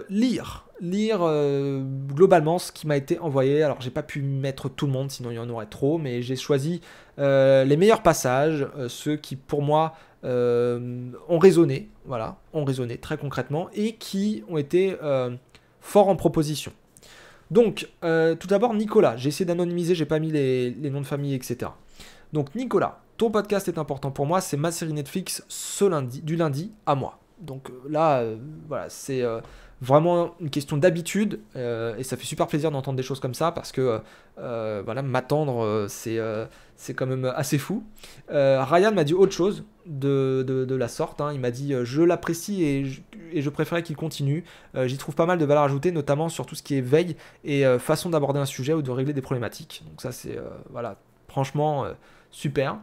lire globalement ce qui m'a été envoyé. Alors j'ai pas pu mettre tout le monde, sinon il y en aurait trop, mais j'ai choisi les meilleurs passages, ceux qui pour moi ont résonné, voilà, ont résonné très concrètement et qui ont été forts en proposition. Donc tout d'abord Nicolas, j'ai essayé d'anonymiser, j'ai pas mis les noms de famille, etc. Donc Nicolas, ton podcast est important pour moi, c'est ma série Netflix du lundi à moi. Donc là, voilà, c'est vraiment une question d'habitude et ça fait super plaisir d'entendre des choses comme ça parce que voilà, m'attendre, c'est quand même assez fou. Ryan m'a dit autre chose de la sorte, hein. Il m'a dit je l'apprécie et je préférais qu'il continue. J'y trouve pas mal de valeur ajoutée, notamment sur tout ce qui est veille et façon d'aborder un sujet ou de régler des problématiques. Donc ça, c'est voilà, franchement super.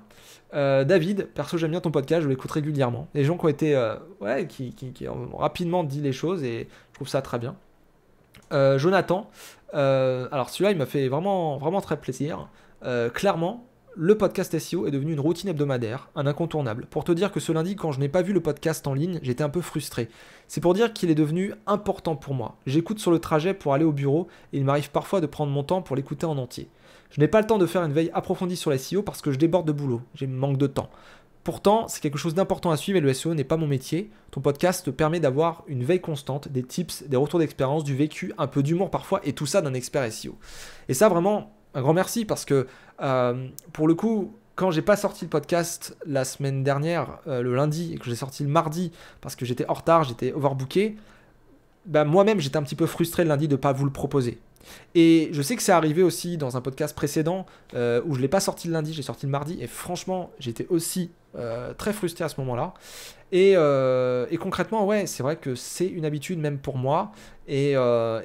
David, perso j'aime bien ton podcast, je l'écoute régulièrement. Les gens qui ont été, qui ont rapidement dit les choses et je trouve ça très bien. Jonathan, alors celui-là il m'a fait vraiment, vraiment très plaisir. Clairement, le podcast SEO est devenu une routine hebdomadaire, un incontournable. Pour te dire que ce lundi, quand je n'ai pas vu le podcast en ligne, j'étais un peu frustré. C'est pour dire qu'il est devenu important pour moi. J'écoute sur le trajet pour aller au bureau et il m'arrive parfois de prendre mon temps pour l'écouter en entier. Je n'ai pas le temps de faire une veille approfondie sur la SEO parce que je déborde de boulot, j'ai manque de temps. Pourtant, c'est quelque chose d'important à suivre et le SEO n'est pas mon métier. Ton podcast te permet d'avoir une veille constante, des tips, des retours d'expérience, du vécu, un peu d'humour parfois et tout ça d'un expert SEO. Et ça vraiment, un grand merci parce que pour le coup, quand j'ai pas sorti le podcast la semaine dernière, le lundi, et que j'ai sorti le mardi parce que j'étais en retard, j'étais overbooké, moi-même j'étais un petit peu frustré le lundi de ne pas vous le proposer. Et je sais que c'est arrivé aussi dans un podcast précédent où je ne l'ai pas sorti le lundi, j'ai sorti le mardi et franchement j'étais aussi très frustré à ce moment-là. Et concrètement, ouais, c'est vrai que c'est une habitude même pour moi. Et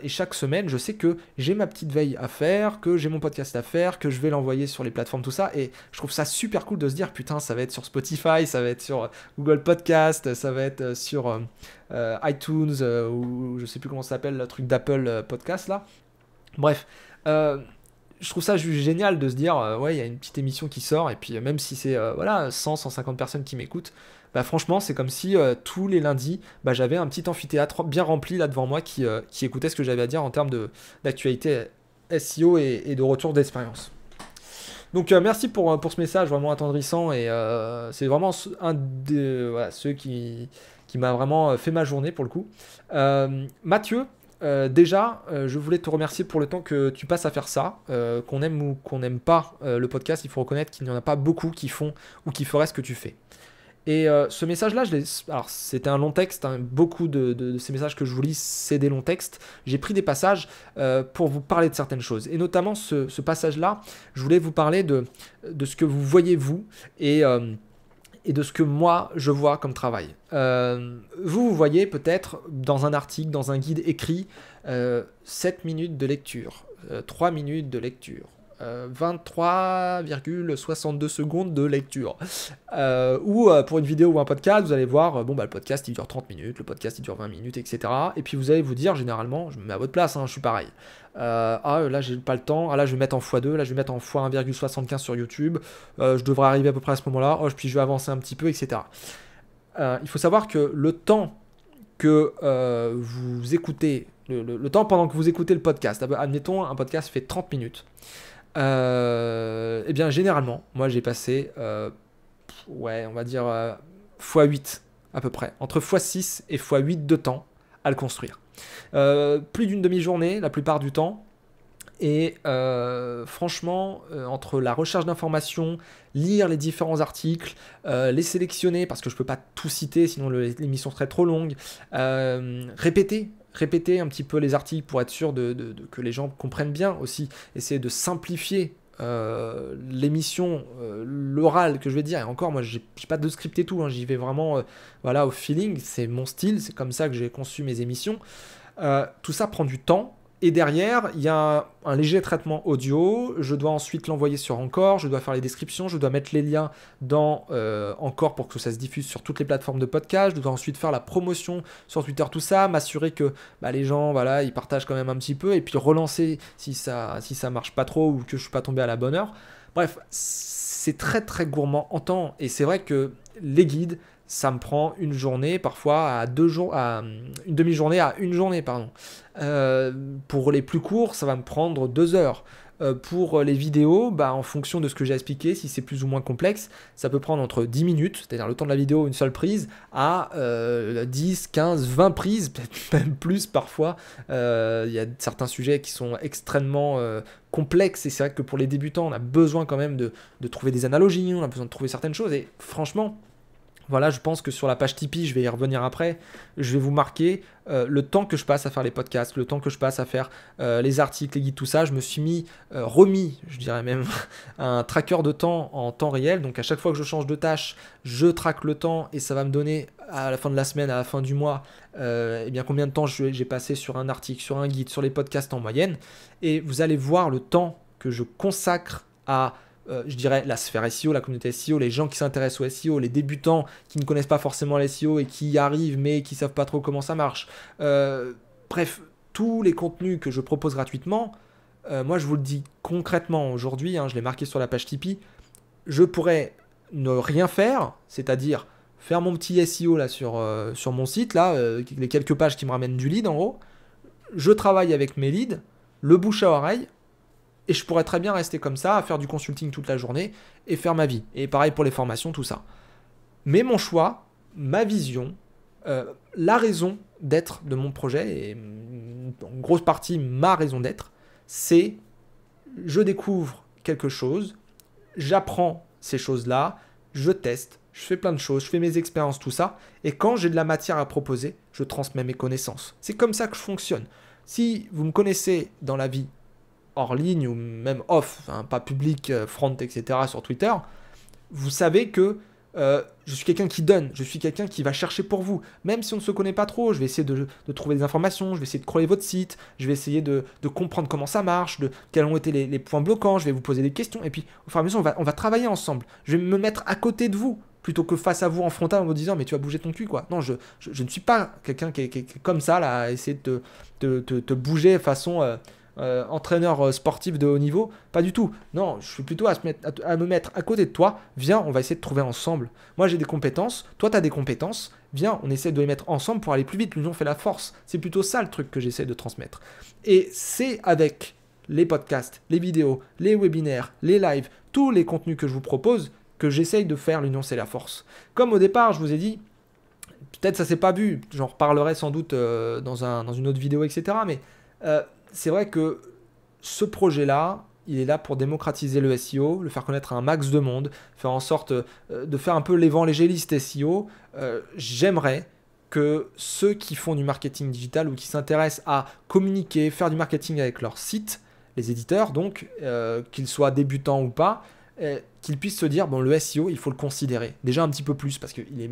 chaque semaine, je sais que j'ai ma petite veille à faire, que j'ai mon podcast à faire, que je vais l'envoyer sur les plateformes, tout ça. Et je trouve ça super cool de se dire, putain, ça va être sur Spotify, ça va être sur Google Podcast, ça va être sur iTunes, ou je sais plus comment ça s'appelle, le truc d'Apple Podcast là. Bref, je trouve ça juste génial de se dire, ouais, il y a une petite émission qui sort, et puis même si c'est 100-150 personnes qui m'écoutent, franchement, c'est comme si tous les lundis, j'avais un petit amphithéâtre bien rempli là devant moi qui écoutait ce que j'avais à dire en termes d'actualité SEO et de retour d'expérience. Donc merci pour ce message vraiment attendrissant et c'est vraiment un de voilà, ceux qui m'a vraiment fait ma journée pour le coup. Mathieu, déjà, je voulais te remercier pour le temps que tu passes à faire ça. Qu'on aime ou qu'on n'aime pas le podcast, il faut reconnaître qu'il n'y en a pas beaucoup qui font ou qui feraient ce que tu fais. Et ce message-là, alors c'était un long texte, hein, beaucoup de ces messages que je vous lis, c'est des longs textes. J'ai pris des passages pour vous parler de certaines choses. Et notamment ce passage-là, je voulais vous parler de ce que vous voyez vous et de ce que moi je vois comme travail. Vous voyez peut-être dans un article, dans un guide écrit, 7 minutes de lecture, 3 minutes de lecture. 23,62 secondes de lecture. Ou pour une vidéo ou un podcast, vous allez voir, bon bah le podcast il dure 30 minutes, le podcast il dure 20 minutes, etc. Et puis vous allez vous dire, généralement, je me mets à votre place, hein, je suis pareil. Là j'ai pas le temps, là je vais mettre en x2, là je vais mettre en x1,75 sur YouTube, je devrais arriver à peu près à ce moment-là, puis je vais avancer un petit peu, etc. Il faut savoir que le temps que vous écoutez, le temps pendant que vous écoutez le podcast, admettons un podcast fait 30 minutes, eh bien généralement moi j'ai passé on va dire x8 à peu près, entre x6 et x8 de temps à le construire, plus d'une demi-journée la plupart du temps. Et franchement, entre la recherche d'informations, lire les différents articles, les sélectionner parce que je peux pas tout citer sinon l'émission serait trop longue, répéter un petit peu les articles pour être sûr que les gens comprennent bien aussi, essayer de simplifier l'émission, l'oral que je vais dire. Et encore, moi j'ai pas de script et tout, hein, j'y vais vraiment voilà, au feeling, c'est mon style, c'est comme ça que j'ai conçu mes émissions. Tout ça prend du temps. Et derrière, il y a un léger traitement audio. Je dois ensuite l'envoyer sur Anchor. Je dois faire les descriptions. Je dois mettre les liens dans Anchor pour que ça se diffuse sur toutes les plateformes de podcast. Je dois ensuite faire la promotion sur Twitter, tout ça. M'assurer que les gens, voilà, ils partagent quand même un petit peu. Et puis relancer si ça marche pas trop ou que je suis pas tombé à la bonne heure. Bref, c'est très très gourmand en temps. Et c'est vrai que les guides, ça me prend une journée, parfois à une demi-journée à une journée, pardon. Pour les plus courts, ça va me prendre 2 heures. Pour les vidéos, en fonction de ce que j'ai expliqué, si c'est plus ou moins complexe, ça peut prendre entre 10 minutes, c'est-à-dire le temps de la vidéo, une seule prise, à 10, 15, 20 prises, peut-être même plus parfois. Il y a certains sujets qui sont extrêmement complexes, et c'est vrai que pour les débutants, on a besoin quand même de trouver des analogies, on a besoin de trouver certaines choses, et franchement, voilà, je pense que sur la page Tipeee, je vais y revenir après, je vais vous marquer le temps que je passe à faire les podcasts, le temps que je passe à faire les articles, les guides, tout ça. Je me suis remis, je dirais même, un tracker de temps en temps réel. Donc à chaque fois que je change de tâche, je traque le temps et ça va me donner à la fin de la semaine, à la fin du mois, bien combien de temps j'ai passé sur un article, sur un guide, sur les podcasts en moyenne. Et vous allez voir le temps que je consacre à je dirais la sphère SEO, la communauté SEO, les gens qui s'intéressent au SEO, les débutants qui ne connaissent pas forcément les SEO et qui y arrivent mais qui ne savent pas trop comment ça marche. Bref, tous les contenus que je propose gratuitement, moi je vous le dis concrètement aujourd'hui, je l'ai marqué sur la page Tipeee, je pourrais ne rien faire, c'est-à-dire faire mon petit SEO là sur mon site, là, les quelques pages qui me ramènent du lead en gros. Je travaille avec mes leads, le bouche à oreille, et je pourrais très bien rester comme ça, à faire du consulting toute la journée et faire ma vie. Et pareil pour les formations, tout ça. Mais mon choix, ma vision, la raison d'être de mon projet, et en grosse partie ma raison d'être, c'est je découvre quelque chose, j'apprends ces choses-là, je teste, je fais plein de choses, je fais mes expériences, tout ça. Et quand j'ai de la matière à proposer, je transmets mes connaissances. C'est comme ça que je fonctionne. Si vous me connaissez dans la vie, hors ligne ou même off, pas public, front, etc. sur Twitter, vous savez que je suis quelqu'un qui donne, je suis quelqu'un qui va chercher pour vous. Même si on ne se connaît pas trop, je vais essayer de trouver des informations, je vais essayer de crawler votre site, je vais essayer de comprendre comment ça marche, quels ont été les points bloquants, je vais vous poser des questions, et puis au fur et à mesure, on va travailler ensemble. Je vais me mettre à côté de vous, plutôt que face à vous en frontal en vous disant mais tu vas bouger ton cul quoi. Non, je ne suis pas quelqu'un qui est comme ça, là, à essayer de te bouger de façon... entraîneur sportif de haut niveau, pas du tout. Non, je suis plutôt à me mettre à côté de toi. Viens, on va essayer de trouver ensemble. Moi, j'ai des compétences, toi, tu as des compétences. Viens, on essaie de les mettre ensemble pour aller plus vite. L'union fait la force. C'est plutôt ça le truc que j'essaie de transmettre. Et c'est avec les podcasts, les vidéos, les webinaires, les lives, tous les contenus que je vous propose, que j'essaye de faire l'union c'est la force. Comme au départ, je vous ai dit, peut-être ça s'est pas vu, j'en reparlerai sans doute dans une autre vidéo, etc. Mais c'est vrai que ce projet-là, il est là pour démocratiser le SEO, le faire connaître à un max de monde, faire en sorte de faire un peu l'évangéliste SEO. J'aimerais que ceux qui font du marketing digital ou qui s'intéressent à communiquer, faire du marketing avec leur site, les éditeurs donc, qu'ils soient débutants ou pas, qu'ils puissent se dire, bon, le SEO, il faut le considérer. Déjà un petit peu plus, parce qu'il est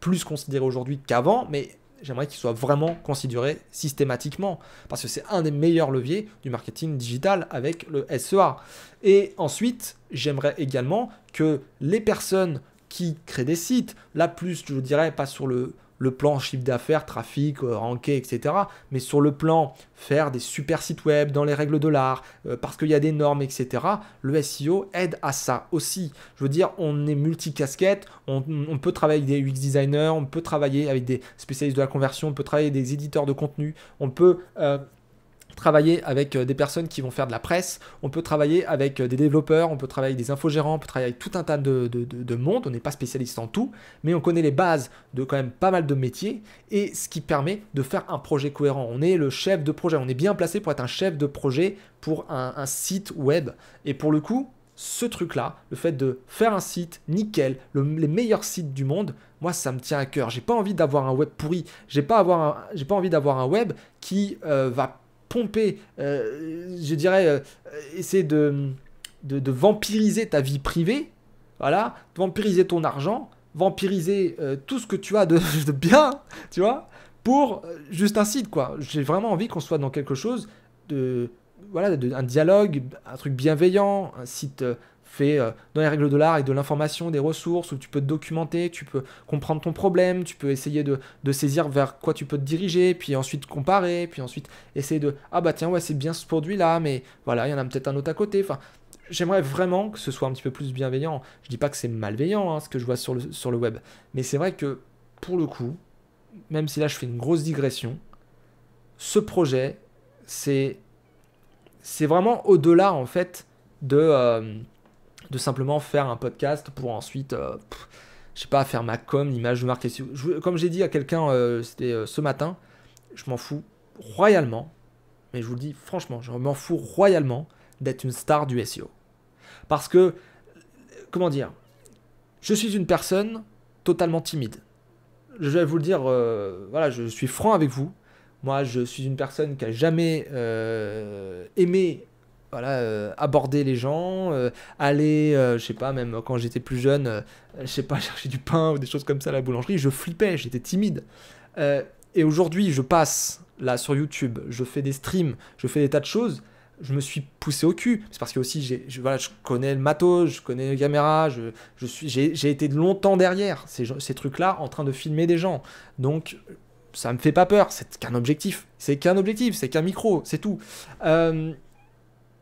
plus considéré aujourd'hui qu'avant, mais j'aimerais qu'il soit vraiment considéré systématiquement, parce que c'est un des meilleurs leviers du marketing digital avec le SEA. Et ensuite, j'aimerais également que les personnes qui créent des sites, là plus, je dirais, pas sur le plan chiffre d'affaires, trafic, ranké, etc. Mais sur le plan faire des super sites web dans les règles de l'art, parce qu'il y a des normes, etc. Le SEO aide à ça aussi. Je veux dire, on est multicasquette, on peut travailler avec des UX designers, on peut travailler avec des spécialistes de la conversion, on peut travailler avec des éditeurs de contenu, on peut travailler avec des personnes qui vont faire de la presse, on peut travailler avec des développeurs, on peut travailler avec des infogérants, on peut travailler avec tout un tas de monde, on n'est pas spécialiste en tout, mais on connaît les bases de quand même pas mal de métiers, et ce qui permet de faire un projet cohérent. On est le chef de projet, on est bien placé pour être un chef de projet pour un site web, et pour le coup, ce truc-là, le fait de faire un site nickel, les meilleurs sites du monde, moi ça me tient à cœur. J'ai pas envie d'avoir un web pourri, j'ai pas envie d'avoir un web qui va pomper, je dirais, essayer de vampiriser ta vie privée, voilà, vampiriser ton argent, vampiriser tout ce que tu as de bien, tu vois, pour juste un site, quoi. J'ai vraiment envie qu'on soit dans quelque chose de, voilà, un dialogue, un truc bienveillant, un site fait dans les règles de l'art avec de l'information, des ressources où tu peux te documenter, tu peux comprendre ton problème, tu peux essayer de saisir vers quoi tu peux te diriger, puis ensuite comparer, puis ensuite essayer de ah bah tiens ouais c'est bien ce produit là, mais voilà il y en a peut-être un autre à côté. Enfin, j'aimerais vraiment que ce soit un petit peu plus bienveillant. Je dis pas que c'est malveillant hein, ce que je vois sur le web, mais c'est vrai que pour le coup, même si là je fais une grosse digression, ce projet c'est vraiment au-delà en fait de simplement faire un podcast pour ensuite, je sais pas, faire ma com, l'image de marque. Comme j'ai dit à quelqu'un, c'était ce matin, je m'en fous royalement, mais je vous le dis franchement, je m'en fous royalement d'être une star du SEO. Parce que, comment dire, je suis une personne totalement timide. Je vais vous le dire, voilà, je suis franc avec vous. Moi, je suis une personne qui a jamais aimé voilà, aborder les gens, aller, je sais pas, même quand j'étais plus jeune, je sais pas, chercher du pain ou des choses comme ça à la boulangerie, je flippais, j'étais timide. Et aujourd'hui, je passe là sur YouTube, je fais des streams, je fais des tas de choses, je me suis poussé au cul. C'est parce que aussi, voilà, je connais le matos, je connais les caméras, j'ai été longtemps derrière ces trucs-là en train de filmer des gens. Donc, ça me fait pas peur, c'est qu'un objectif, c'est qu'un micro, c'est tout.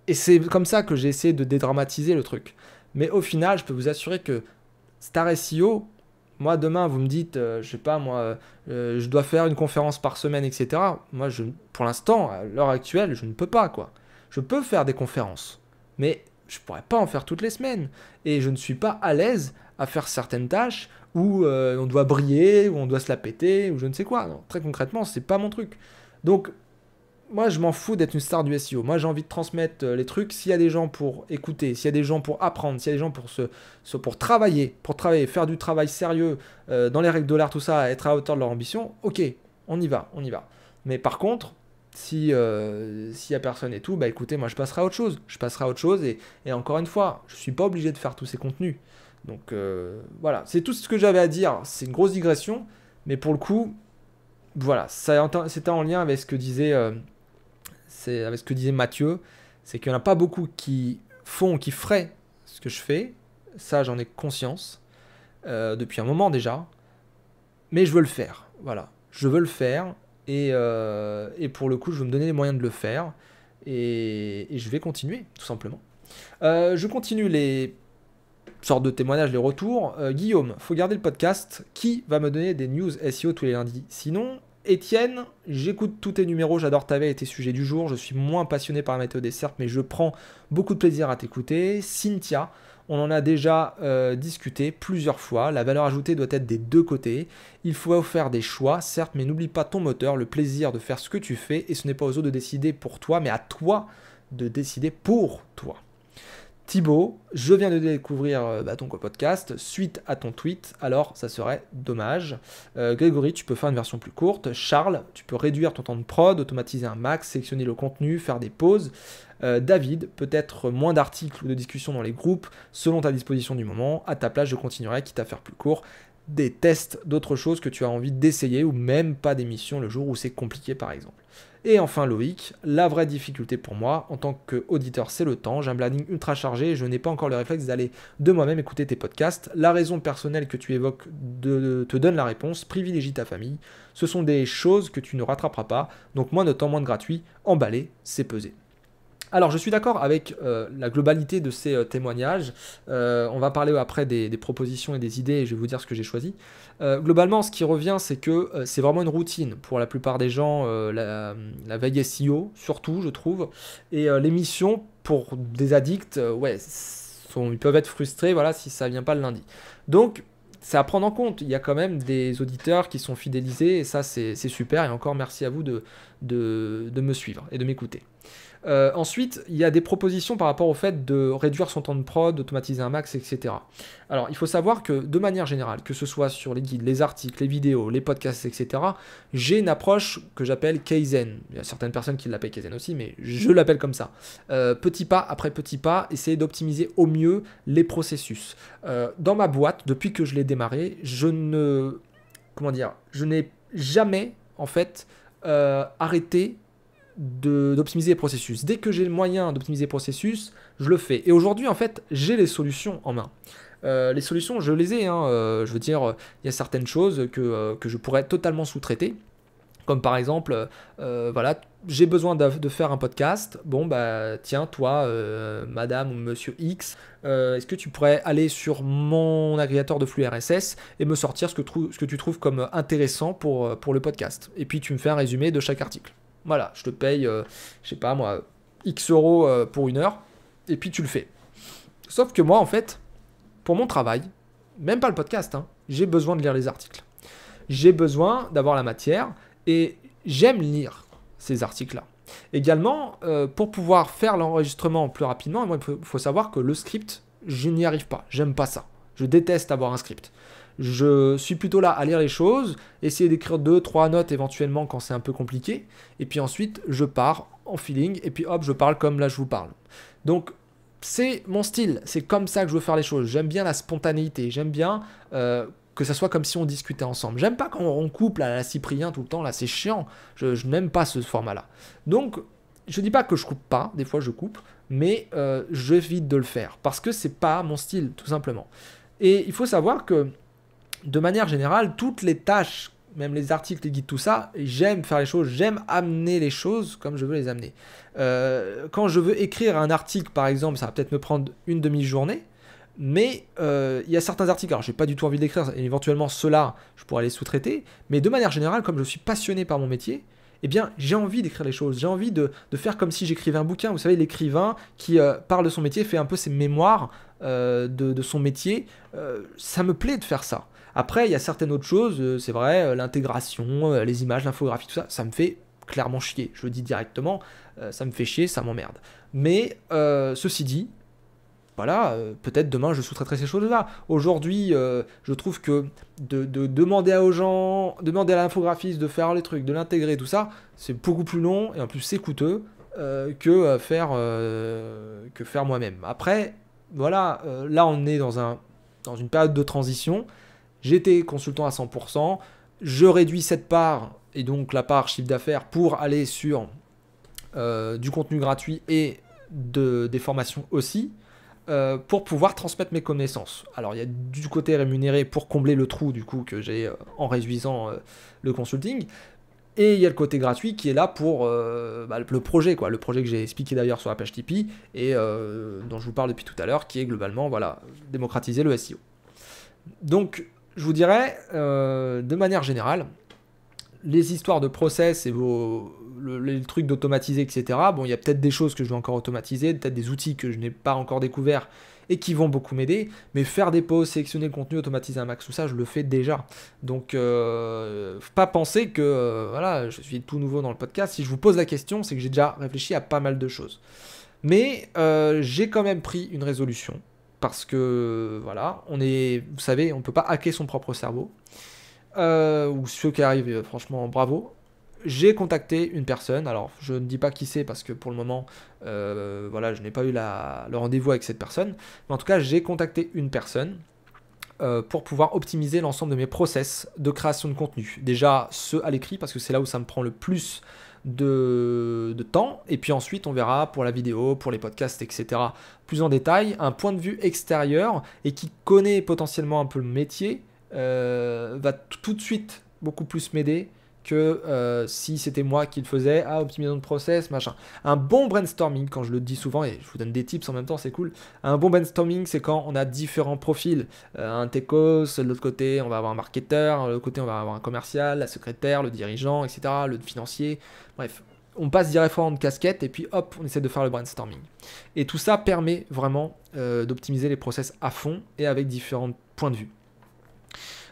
Et c'est comme ça que j'ai essayé de dédramatiser le truc. Mais au final, je peux vous assurer que Star SEO, moi demain vous me dites, je sais pas moi, je dois faire une conférence par semaine, etc. Moi, pour l'instant, à l'heure actuelle, je ne peux pas quoi. Je peux faire des conférences, mais je pourrais pas en faire toutes les semaines. Et je ne suis pas à l'aise à faire certaines tâches où on doit briller, où on doit se la péter, ou je ne sais quoi. Non, très concrètement, c'est pas mon truc. Donc moi, je m'en fous d'être une star du SEO. Moi, j'ai envie de transmettre les trucs. S'il y a des gens pour écouter, s'il y a des gens pour apprendre, s'il y a des gens pour travailler, faire du travail sérieux dans les règles de l'art, tout ça, être à hauteur de leur ambition, ok, on y va. Mais par contre, s'il y a personne et tout, bah écoutez, moi, je passerai à autre chose. Et encore une fois, je suis pas obligé de faire tous ces contenus. Donc voilà, c'est tout ce que j'avais à dire. C'est une grosse digression, mais pour le coup, voilà, c'était en lien avec ce que disait Mathieu, c'est qu'il n'y en a pas beaucoup qui feraient ce que je fais. Ça, j'en ai conscience depuis un moment déjà. Mais je veux le faire. Voilà, je veux le faire. Et pour le coup, je veux me donner les moyens de le faire. Et je vais continuer, tout simplement. Je continue les sortes de témoignages, les retours. Guillaume, faut garder le podcast. Qui va me donner des news SEO tous les lundis? Sinon, Étienne, j'écoute tous tes numéros, j'adore ta veille et tes sujets du jour. Je suis moins passionné par la méthode des certes, mais je prends beaucoup de plaisir à t'écouter. Cynthia, on en a déjà discuté plusieurs fois. La valeur ajoutée doit être des deux côtés. Il faut faire des choix, certes, mais n'oublie pas ton moteur, le plaisir de faire ce que tu fais. Et ce n'est pas aux autres de décider pour toi, mais à toi de décider pour toi. Thibaut, je viens de découvrir ton podcast suite à ton tweet, alors ça serait dommage. Grégory, tu peux faire une version plus courte. Charles, tu peux réduire ton temps de prod, automatiser un max, sélectionner le contenu, faire des pauses. David, peut-être moins d'articles ou de discussions dans les groupes, selon ta disposition du moment. À ta place, je continuerai, quitte à faire plus court, des tests d'autres choses que tu as envie d'essayer ou même pas d'émission le jour où c'est compliqué par exemple. Et enfin Loïc, la vraie difficulté pour moi en tant qu'auditeur c'est le temps, j'ai un planning ultra chargé et je n'ai pas encore le réflexe d'aller de moi-même écouter tes podcasts. La raison personnelle que tu évoques te donne la réponse, privilégie ta famille, ce sont des choses que tu ne rattraperas pas, donc moins de temps, moins de gratuit, emballer, c'est peser. Alors, je suis d'accord avec la globalité de ces témoignages. On va parler après des propositions et des idées et je vais vous dire ce que j'ai choisi. Globalement, ce qui revient, c'est que c'est vraiment une routine pour la plupart des gens, la veille SEO, surtout, je trouve. Et l'émission, pour des addicts, ils peuvent être frustrés voilà, si ça ne vient pas le lundi. Donc, c'est à prendre en compte. Il y a quand même des auditeurs qui sont fidélisés et ça, c'est super. Et encore, merci à vous de me suivre et de m'écouter. Ensuite, il y a des propositions par rapport au fait de réduire son temps de prod, d'automatiser un max, etc. Alors, il faut savoir que de manière générale, que ce soit sur les guides, les articles, les vidéos, les podcasts, etc., j'ai une approche que j'appelle Kaizen. Il y a certaines personnes qui l'appellent Kaizen aussi, mais je l'appelle comme ça. Petit pas après petit pas, essayer d'optimiser au mieux les processus. Dans ma boîte, depuis que je l'ai démarré, je n'ai jamais, en fait, arrêté d'optimiser les processus. Dès que j'ai le moyen d'optimiser les processus, je le fais. Et aujourd'hui, en fait, j'ai les solutions en main. Les solutions, je les ai. Je veux dire, il y a certaines choses que je pourrais totalement sous-traiter. Comme par exemple, j'ai besoin de faire un podcast. Bon, bah tiens, toi, madame ou monsieur X, est-ce que tu pourrais aller sur mon agrégateur de flux RSS et me sortir ce que tu trouves comme intéressant pour le podcast. Et puis tu me fais un résumé de chaque article. Voilà, je te paye, je sais pas moi, X euros pour 1 heure, et puis tu le fais. Sauf que moi, en fait, pour mon travail, même pas le podcast, j'ai besoin de lire les articles. J'ai besoin d'avoir la matière, et j'aime lire ces articles-là. Également, pour pouvoir faire l'enregistrement plus rapidement, moi, il faut savoir que le script, je n'y arrive pas, j'aime pas ça. Je déteste avoir un script. Je suis plutôt là à lire les choses, essayer d'écrire 2-3 notes éventuellement quand c'est un peu compliqué, et puis ensuite je pars en feeling, et puis hop, je parle comme là je vous parle. Donc c'est mon style, c'est comme ça que je veux faire les choses. J'aime bien la spontanéité, j'aime bien que ça soit comme si on discutait ensemble. J'aime pas quand on coupe là, à la Cyprien tout le temps, là c'est chiant, je n'aime pas ce format-là. Donc je dis pas que je coupe pas, des fois je coupe, mais j'évite de le faire, parce que c'est pas mon style, tout simplement. Et il faut savoir que de manière générale, toutes les tâches, même les articles, les guides, tout ça, j'aime faire les choses, j'aime amener les choses comme je veux les amener. Quand je veux écrire un article, par exemple, ça va peut-être me prendre une demi-journée, mais il y a certains articles, alors j'ai pas du tout envie d'écrire, et éventuellement ceux-là, je pourrais les sous-traiter, mais de manière générale, comme je suis passionné par mon métier, eh bien, j'ai envie d'écrire les choses, j'ai envie de faire comme si j'écrivais un bouquin. Vous savez, l'écrivain qui parle de son métier, fait un peu ses mémoires de son métier. Ça me plaît de faire ça. Après, il y a certaines autres choses, c'est vrai, l'intégration, les images, l'infographie, tout ça, ça me fait clairement chier. Je le dis directement, ça me fait chier, ça m'emmerde. Mais ceci dit, voilà, peut-être demain je sous-traiterai ces choses-là. Aujourd'hui, je trouve que de demander aux gens, demander à l'infographiste de faire les trucs, de l'intégrer, tout ça, c'est beaucoup plus long et en plus c'est coûteux que faire moi-même. Après, voilà, là on est dans une période de transition. J'étais consultant à 100%, je réduis cette part, et donc la part chiffre d'affaires, pour aller sur du contenu gratuit et des formations aussi, pour pouvoir transmettre mes connaissances. Alors il y a du côté rémunéré pour combler le trou du coup que j'ai en réduisant le consulting, et il y a le côté gratuit qui est là pour le projet, quoi. Le projet que j'ai expliqué d'ailleurs sur la page Tipeee, et dont je vous parle depuis tout à l'heure, qui est globalement démocratiser le SEO. Donc, je vous dirais, de manière générale, les histoires de process et les trucs d'automatiser, etc. Bon, il y a peut-être des choses que je vais encore automatiser, peut-être des outils que je n'ai pas encore découverts et qui vont beaucoup m'aider, mais faire des posts, sélectionner le contenu, automatiser un max, tout ça, je le fais déjà. Donc, faut pas penser que voilà, je suis tout nouveau dans le podcast. Si je vous pose la question, c'est que j'ai déjà réfléchi à pas mal de choses. Mais j'ai quand même pris une résolution. Parce que, voilà, vous savez, on ne peut pas hacker son propre cerveau. Ou ceux qui arrivent, franchement, bravo. J'ai contacté une personne, alors je ne dis pas qui c'est parce que pour le moment, voilà, je n'ai pas eu le rendez-vous avec cette personne. Mais en tout cas, j'ai contacté une personne pour pouvoir optimiser l'ensemble de mes process de création de contenu. Déjà, ceux à l'écrit, parce que c'est là où ça me prend le plus de temps. Et puis ensuite, on verra pour la vidéo, pour les podcasts, etc. plus en détail, un point de vue extérieur et qui connaît potentiellement un peu le métier va tout de suite beaucoup plus m'aider que si c'était moi qui le faisais, optimisation de process, machin. Un bon brainstorming, quand je le dis souvent, et je vous donne des tips en même temps, c'est cool. Un bon brainstorming, c'est quand on a différents profils. Un techos, de l'autre côté, on va avoir un marketeur, de l'autre côté, on va avoir un commercial, la secrétaire, le dirigeant, etc., le financier. Bref, on passe directement de casquette et puis hop, on essaie de faire le brainstorming. Et tout ça permet vraiment d'optimiser les process à fond et avec différents points de vue.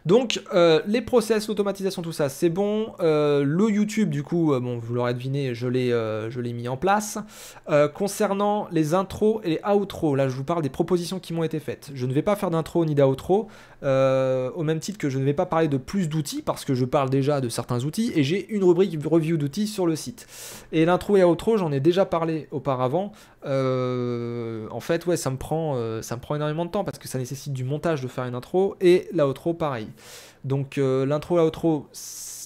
Donc les process, l'automatisation, tout ça, c'est bon. Le YouTube, du coup, bon, vous l'aurez deviné, je l'ai mis en place. Concernant les intros et les outros, là je vous parle des propositions qui m'ont été faites. Je ne vais pas faire d'intro ni d'outro, au même titre que je ne vais pas parler de plus d'outils, parce que je parle déjà de certains outils, et j'ai une rubrique review d'outils sur le site. Et l'intro et outro, j'en ai déjà parlé auparavant. En fait, ouais, ça me prend énormément de temps, parce que ça nécessite du montage de faire une intro, et l'outro, pareil. Donc l'intro, l'outro,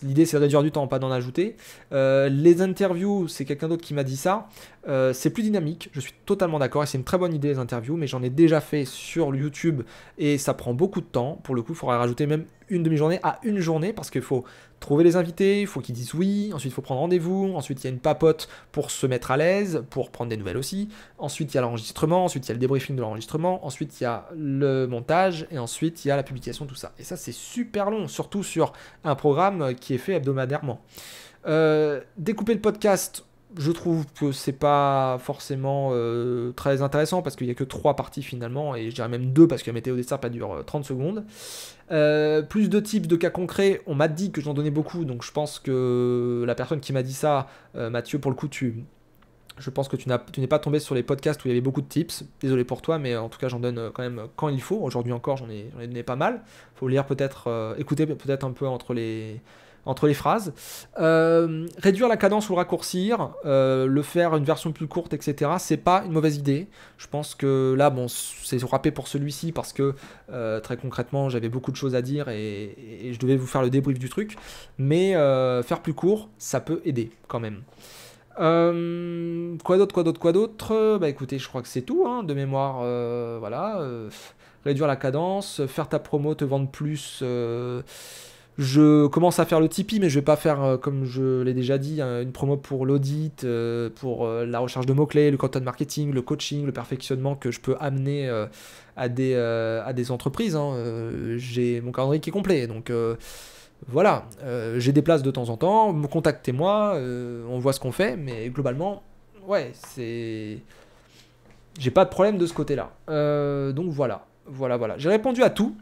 l'idée c'est de réduire du temps, pas d'en ajouter. Les interviews, c'est quelqu'un d'autre qui m'a dit ça. C'est plus dynamique, je suis totalement d'accord, et c'est une très bonne idée les interviews, mais j'en ai déjà fait sur YouTube et ça prend beaucoup de temps. Pour le coup, il faudra rajouter même une demi-journée à une journée parce qu'il faut trouver les invités, il faut qu'ils disent oui, ensuite il faut prendre rendez-vous, ensuite il y a une papote pour se mettre à l'aise, pour prendre des nouvelles aussi, ensuite il y a l'enregistrement, ensuite il y a le débriefing de l'enregistrement, ensuite il y a le montage et ensuite il y a la publication, tout ça. Et ça c'est super long, surtout sur un programme qui est fait hebdomadairement. Découper le podcast, je trouve que c'est pas forcément très intéressant parce qu'il n'y a que 3 parties finalement, et je dirais même 2 parce que la météo des sarpes dure 30 secondes. Plus de tips de cas concrets, on m'a dit que j'en donnais beaucoup, donc je pense que la personne qui m'a dit ça, Mathieu, pour le coup, je pense que tu n'es pas tombé sur les podcasts où il y avait beaucoup de tips. Désolé pour toi, mais en tout cas, j'en donne quand même quand il faut. Aujourd'hui encore, j'en ai donné pas mal. Faut lire peut-être, écouter peut-être un peu entre les phrases. Réduire la cadence ou le raccourcir, le faire une version plus courte, etc. C'est pas une mauvaise idée. Je pense que là, bon, c'est râpé pour celui-ci parce que très concrètement, j'avais beaucoup de choses à dire et je devais vous faire le débrief du truc. Mais faire plus court, ça peut aider quand même. Quoi d'autre? Bah écoutez, je crois que c'est tout, hein, de mémoire. Voilà. Réduire la cadence, faire ta promo, te vendre plus. Je commence à faire le Tipeee, mais je vais pas faire, comme je l'ai déjà dit, une promo pour l'audit, pour la recherche de mots-clés, le content marketing, le coaching, le perfectionnement que je peux amener à des entreprises. Hein. J'ai mon calendrier qui est complet, donc voilà. J'ai des places de temps en temps, contactez-moi, on voit ce qu'on fait, mais globalement, ouais, j'ai pas de problème de ce côté-là. Donc voilà. J'ai répondu à tout.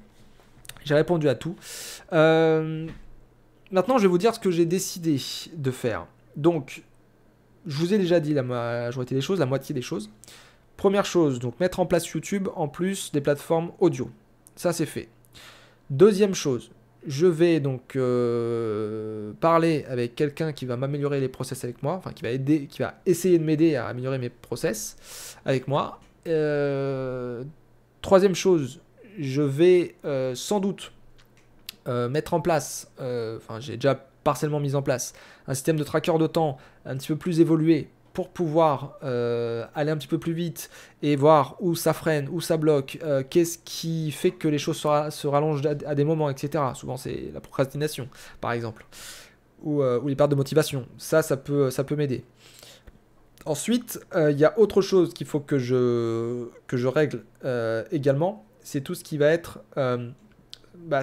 Maintenant, je vais vous dire ce que j'ai décidé de faire. Donc, je vous ai déjà dit la majorité des choses, la moitié des choses. Première chose, donc mettre en place YouTube en plus des plateformes audio. Ça, c'est fait. Deuxième chose, je vais donc parler avec quelqu'un qui va m'améliorer les process avec moi, enfin qui va essayer de m'aider à améliorer mes process avec moi. Troisième chose, je vais sans doute mettre en place, j'ai déjà partiellement mis en place, un système de tracker de temps un petit peu plus évolué pour pouvoir aller un petit peu plus vite et voir où ça freine, où ça bloque, qu'est-ce qui fait que les choses se rallongent à des moments, etc. Souvent c'est la procrastination, par exemple, ou les pertes de motivation. Ça peut m'aider. Ensuite, il y a autre chose qu'il faut que je règle également, c'est tout ce qui va être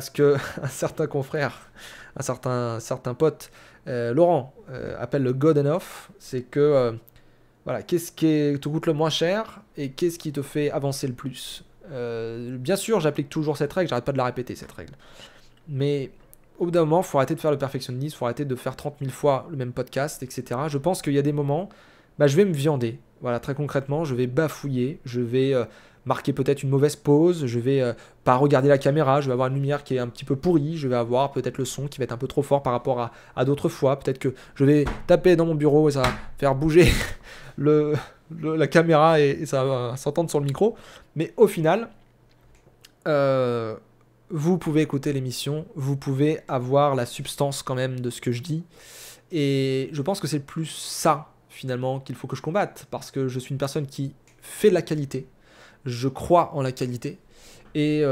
ce que un certain confrère, un certain pote, Laurent, appelle le God enough, c'est que voilà, qu'est-ce qui te coûte le moins cher et qu'est-ce qui te fait avancer le plus. Bien sûr, j'applique toujours cette règle, j'arrête pas de la répéter cette règle. Mais au bout d'un moment, il faut arrêter de faire le perfectionnisme, il faut arrêter de faire 30 000 fois le même podcast, etc. Je pense qu'il y a des moments, je vais me viander. Voilà, très concrètement, je vais bafouiller, je vais marquer peut-être une mauvaise pause, je vais pas regarder la caméra, je vais avoir une lumière qui est un petit peu pourrie, je vais avoir peut-être le son qui va être un peu trop fort par rapport à d'autres fois, peut-être que je vais taper dans mon bureau et ça va faire bouger la caméra et ça va s'entendre sur le micro. Mais au final, vous pouvez écouter l'émission, vous pouvez avoir la substance quand même de ce que je dis. Et je pense que c'est plus ça, finalement, qu'il faut que je combatte. Parce que je suis une personne qui fait de la qualité. Je crois en la qualité. Et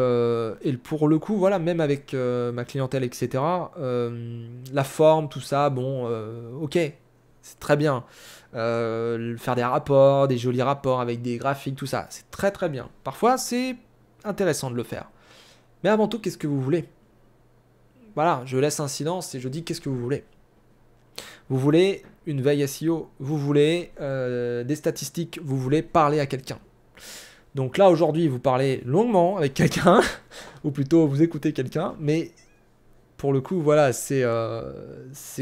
pour le coup, voilà, même avec ma clientèle, etc., la forme, tout ça, bon, ok, c'est très bien. Faire des rapports, des jolis rapports avec des graphiques, tout ça, c'est très très bien. Parfois, c'est intéressant de le faire. Mais avant tout, qu'est-ce que vous voulez? Voilà, je laisse un silence et je dis qu'est-ce que vous voulez. Vous voulez une veille SEO, vous voulez des statistiques, vous voulez parler à quelqu'un. Donc là, aujourd'hui, vous parlez longuement avec quelqu'un, ou plutôt vous écoutez quelqu'un, mais pour le coup, voilà, c'est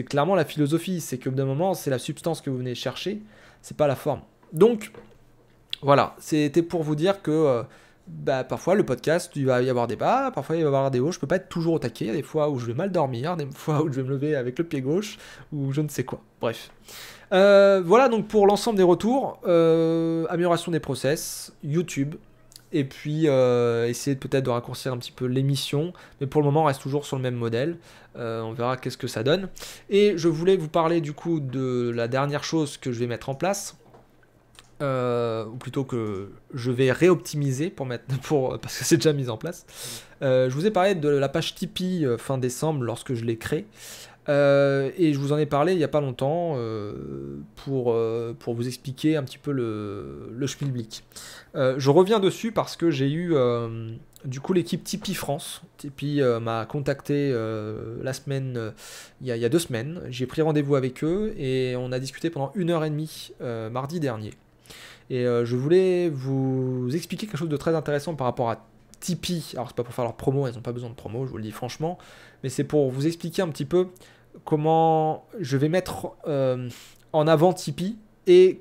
clairement la philosophie, c'est que d'un moment, c'est la substance que vous venez chercher, c'est pas la forme. Donc, voilà, c'était pour vous dire que parfois le podcast, il va y avoir des bas, parfois il va y avoir des hauts, je peux pas être toujours au taquet, il y a des fois où je vais mal dormir, des fois où je vais me lever avec le pied gauche, ou je ne sais quoi, bref. Voilà donc pour l'ensemble des retours, amélioration des process, YouTube, et puis essayer peut-être de raccourcir un petit peu l'émission, mais pour le moment on reste toujours sur le même modèle, on verra qu'est-ce que ça donne. Et je voulais vous parler du coup de la dernière chose que je vais mettre en place, ou plutôt que je vais réoptimiser parce que c'est déjà mis en place. Je vous ai parlé de la page Tipeee fin décembre lorsque je l'ai créée. Et je vous en ai parlé il n'y a pas longtemps pour vous expliquer un petit peu le schmilblick. Je reviens dessus parce que j'ai eu du coup l'équipe Tipeee France. Tipeee m'a contacté la semaine, il y a 2 semaines. J'ai pris rendez-vous avec eux et on a discuté pendant 1h30 mardi dernier. Et je voulais vous expliquer quelque chose de très intéressant par rapport à Tipeee. Alors c'est pas pour faire leur promo, ils n'ont pas besoin de promo, je vous le dis franchement, mais c'est pour vous expliquer un petit peu comment je vais mettre en avant Tipeee et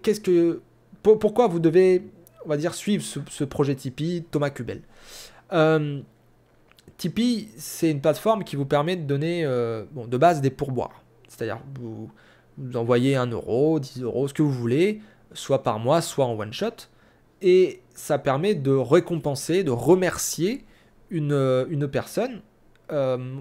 pourquoi vous devez, on va dire, suivre ce projet Tipeee, Thomas Cubel. Tipeee, c'est une plateforme qui vous permet de donner de base des pourboires. C'est-à-dire vous envoyez 1 euro, 10 euros, ce que vous voulez, soit par mois, soit en one shot. Et ça permet de récompenser, de remercier une personne.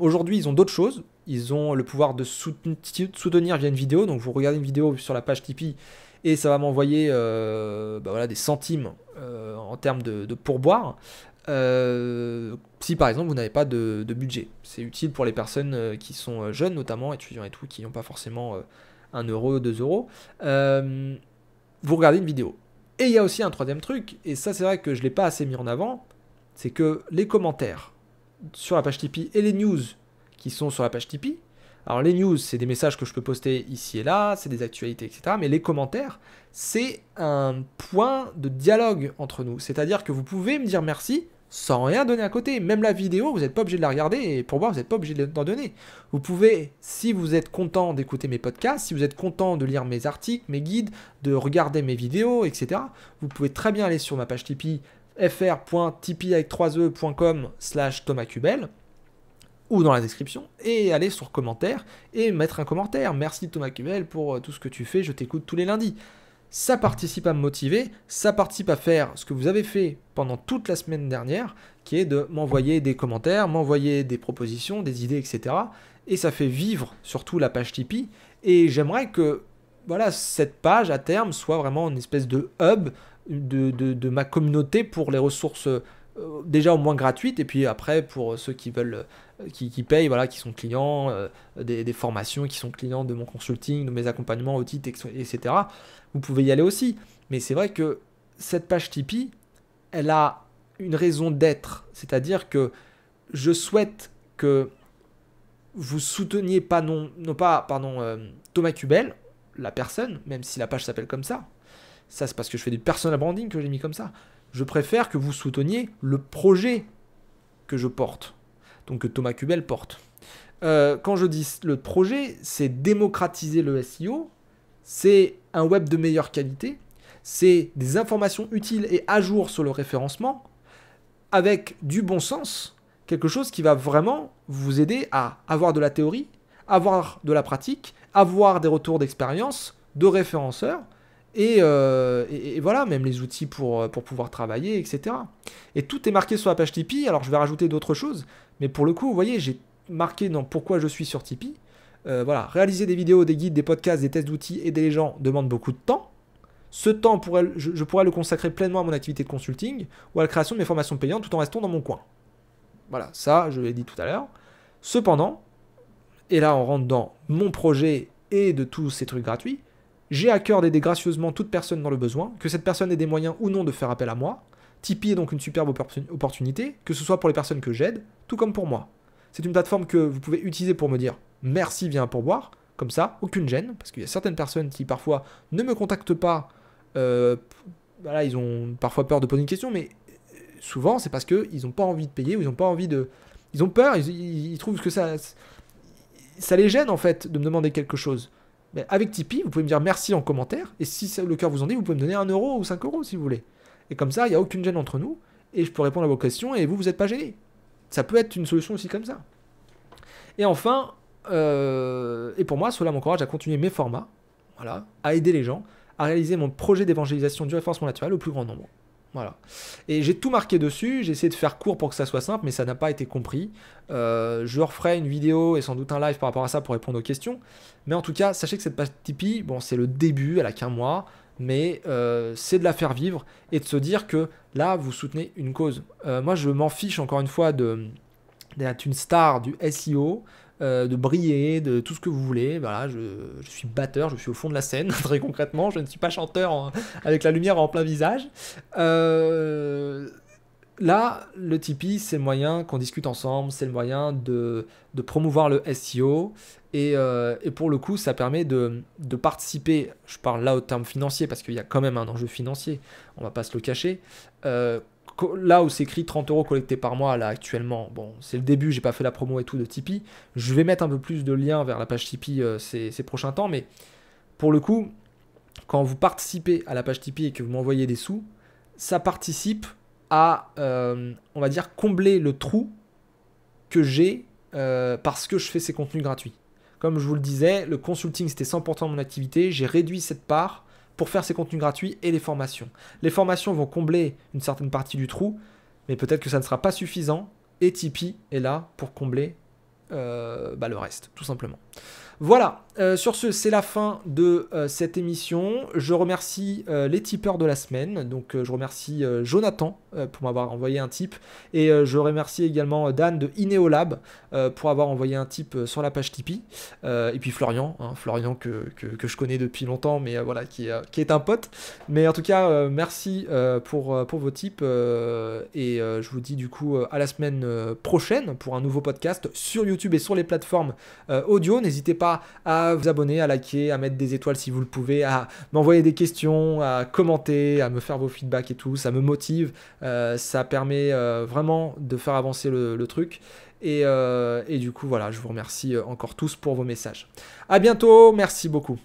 Aujourd'hui, ils ont d'autres choses. Ils ont le pouvoir de soutenir via une vidéo. Donc, vous regardez une vidéo sur la page Tipeee et ça va m'envoyer des centimes en termes de pourboire. Si par exemple vous n'avez pas de budget, c'est utile pour les personnes qui sont jeunes, notamment étudiants et tout, qui n'ont pas forcément 1 euro, 2 euros. Vous regardez une vidéo. Et il y a aussi un troisième truc, et ça c'est vrai que je ne l'ai pas assez mis en avant, c'est que les commentaires sur la page Tipeee et les news qui sont sur la page Tipeee, alors les news c'est des messages que je peux poster ici et là, c'est des actualités, etc. Mais les commentaires, c'est un point de dialogue entre nous. C'est-à-dire que vous pouvez me dire merci sans rien donner à côté. Même la vidéo, vous n'êtes pas obligé de la regarder et pour voir, vous n'êtes pas obligé d'en donner. Vous pouvez, si vous êtes content d'écouter mes podcasts, si vous êtes content de lire mes articles, mes guides, de regarder mes vidéos, etc., vous pouvez très bien aller sur ma page Tipeee, fr.tipeee avec 3e.com/Thomas Cubel, ou dans la description, et aller sur commentaires et mettre un commentaire. Merci Thomas Cubel pour tout ce que tu fais, je t'écoute tous les lundis. Ça participe à me motiver, ça participe à faire ce que vous avez fait pendant toute la semaine dernière, qui est de m'envoyer des commentaires, m'envoyer des propositions, des idées, etc. Et ça fait vivre surtout la page Tipeee. Et j'aimerais que cette page à terme soit vraiment une espèce de hub de ma communauté pour les ressources déjà au moins gratuites, et puis après pour ceux qui veulent, qui payent, qui sont clients des formations, qui sont clients de mon consulting, de mes accompagnements au titre, etc. Vous pouvez y aller aussi. Mais c'est vrai que cette page Tipeee, elle a une raison d'être. C'est-à-dire que je souhaite que vous souteniez pas Thomas Cubel, la personne, même si la page s'appelle comme ça. Ça, c'est parce que je fais du personal branding que j'ai mis comme ça. Je préfère que vous souteniez le projet que je porte, donc que Thomas Cubel porte. Quand je dis le projet, c'est démocratiser le SEO, c'est un web de meilleure qualité, c'est des informations utiles et à jour sur le référencement, avec du bon sens, quelque chose qui va vraiment vous aider à avoir de la théorie, avoir de la pratique, avoir des retours d'expérience de référenceurs, et voilà, même les outils pour pouvoir travailler, etc. Et tout est marqué sur la page Tipeee. Alors je vais rajouter d'autres choses, mais pour le coup, vous voyez, j'ai marqué dans pourquoi je suis sur Tipeee. Voilà, réaliser des vidéos, des guides, des podcasts, des tests d'outils, aider les gens demande beaucoup de temps. Ce temps, je pourrais le consacrer pleinement à mon activité de consulting ou à la création de mes formations payantes tout en restant dans mon coin. Voilà, ça, je l'ai dit tout à l'heure. Cependant, et là on rentre dans mon projet et de tous ces trucs gratuits, j'ai à cœur d'aider gracieusement toute personne dans le besoin, que cette personne ait des moyens ou non de faire appel à moi. Tipeee est donc une superbe opportunité, que ce soit pour les personnes que j'aide, tout comme pour moi. C'est une plateforme que vous pouvez utiliser pour me dire merci, viens pour boire, comme ça, aucune gêne, parce qu'il y a certaines personnes qui parfois ne me contactent pas, voilà, ils ont parfois peur de poser une question, mais souvent c'est parce qu'ils n'ont pas envie de payer, ou ils n'ont pas envie de... Ils ont peur, ils trouvent que ça les gêne en fait de me demander quelque chose. Mais avec Tipeee, vous pouvez me dire merci en commentaire, et si le cœur vous en dit, vous pouvez me donner 1 euro ou 5 euros si vous voulez. Et comme ça, il n'y a aucune gêne entre nous, et je peux répondre à vos questions, et vous n'êtes pas gêné. Ça peut être une solution aussi comme ça. Et enfin, et pour moi, cela m'encourage à continuer mes formats, voilà, à aider les gens, à réaliser mon projet d'évangélisation du référencement naturel au plus grand nombre. Voilà. Et j'ai tout marqué dessus, j'ai essayé de faire court pour que ça soit simple, mais ça n'a pas été compris. Je referai une vidéo et sans doute un live par rapport à ça pour répondre aux questions. Mais en tout cas, sachez que cette page Tipeee, bon, c'est le début, elle a qu'un mois, mais c'est de la faire vivre et de se dire que là, vous soutenez une cause. Moi, je m'en fiche encore une fois d'être une star du SEO, de briller, de tout ce que vous voulez. Voilà, je suis batteur, je suis au fond de la scène, très concrètement. Je ne suis pas chanteur avec la lumière en plein visage. Là, le Tipeee, c'est le moyen qu'on discute ensemble, c'est le moyen de promouvoir le SEO. Et pour le coup, ça permet de participer, je parle là au terme financier, parce qu'il y a quand même un enjeu financier, on va pas se le cacher. Là où c'est écrit 30 euros collectés par mois, là actuellement, bon, c'est le début, j'ai pas fait la promo et tout de Tipeee. Je vais mettre un peu plus de liens vers la page Tipeee ces prochains temps, mais pour le coup, quand vous participez à la page Tipeee et que vous m'envoyez des sous, ça participe à, on va dire, combler le trou que j'ai parce que je fais ces contenus gratuits. Comme je vous le disais, le consulting c'était 100% de mon activité, j'ai réduit cette part pour faire ces contenus gratuits et les formations. Les formations vont combler une certaine partie du trou, mais peut-être que ça ne sera pas suffisant, et Tipeee est là pour combler le reste, tout simplement. Voilà, sur ce, c'est la fin de cette émission. Je remercie les tipeurs de la semaine. Donc, je remercie Jonathan pour m'avoir envoyé un tip. Et je remercie également Dan de Ineolab pour avoir envoyé un tip sur la page Tipeee. Et puis Florian, Florian que je connais depuis longtemps, mais voilà, qui est un pote. Mais en tout cas, merci pour vos tips. Et je vous dis du coup à la semaine prochaine pour un nouveau podcast sur YouTube et sur les plateformes audio. N'hésitez pas à vous abonner, à liker, à mettre des étoiles si vous le pouvez, à m'envoyer des questions, à commenter, à me faire vos feedbacks et tout. Ça me motive, ça permet vraiment de faire avancer le truc. Et du coup, voilà, je vous remercie encore tous pour vos messages. À bientôt, merci beaucoup.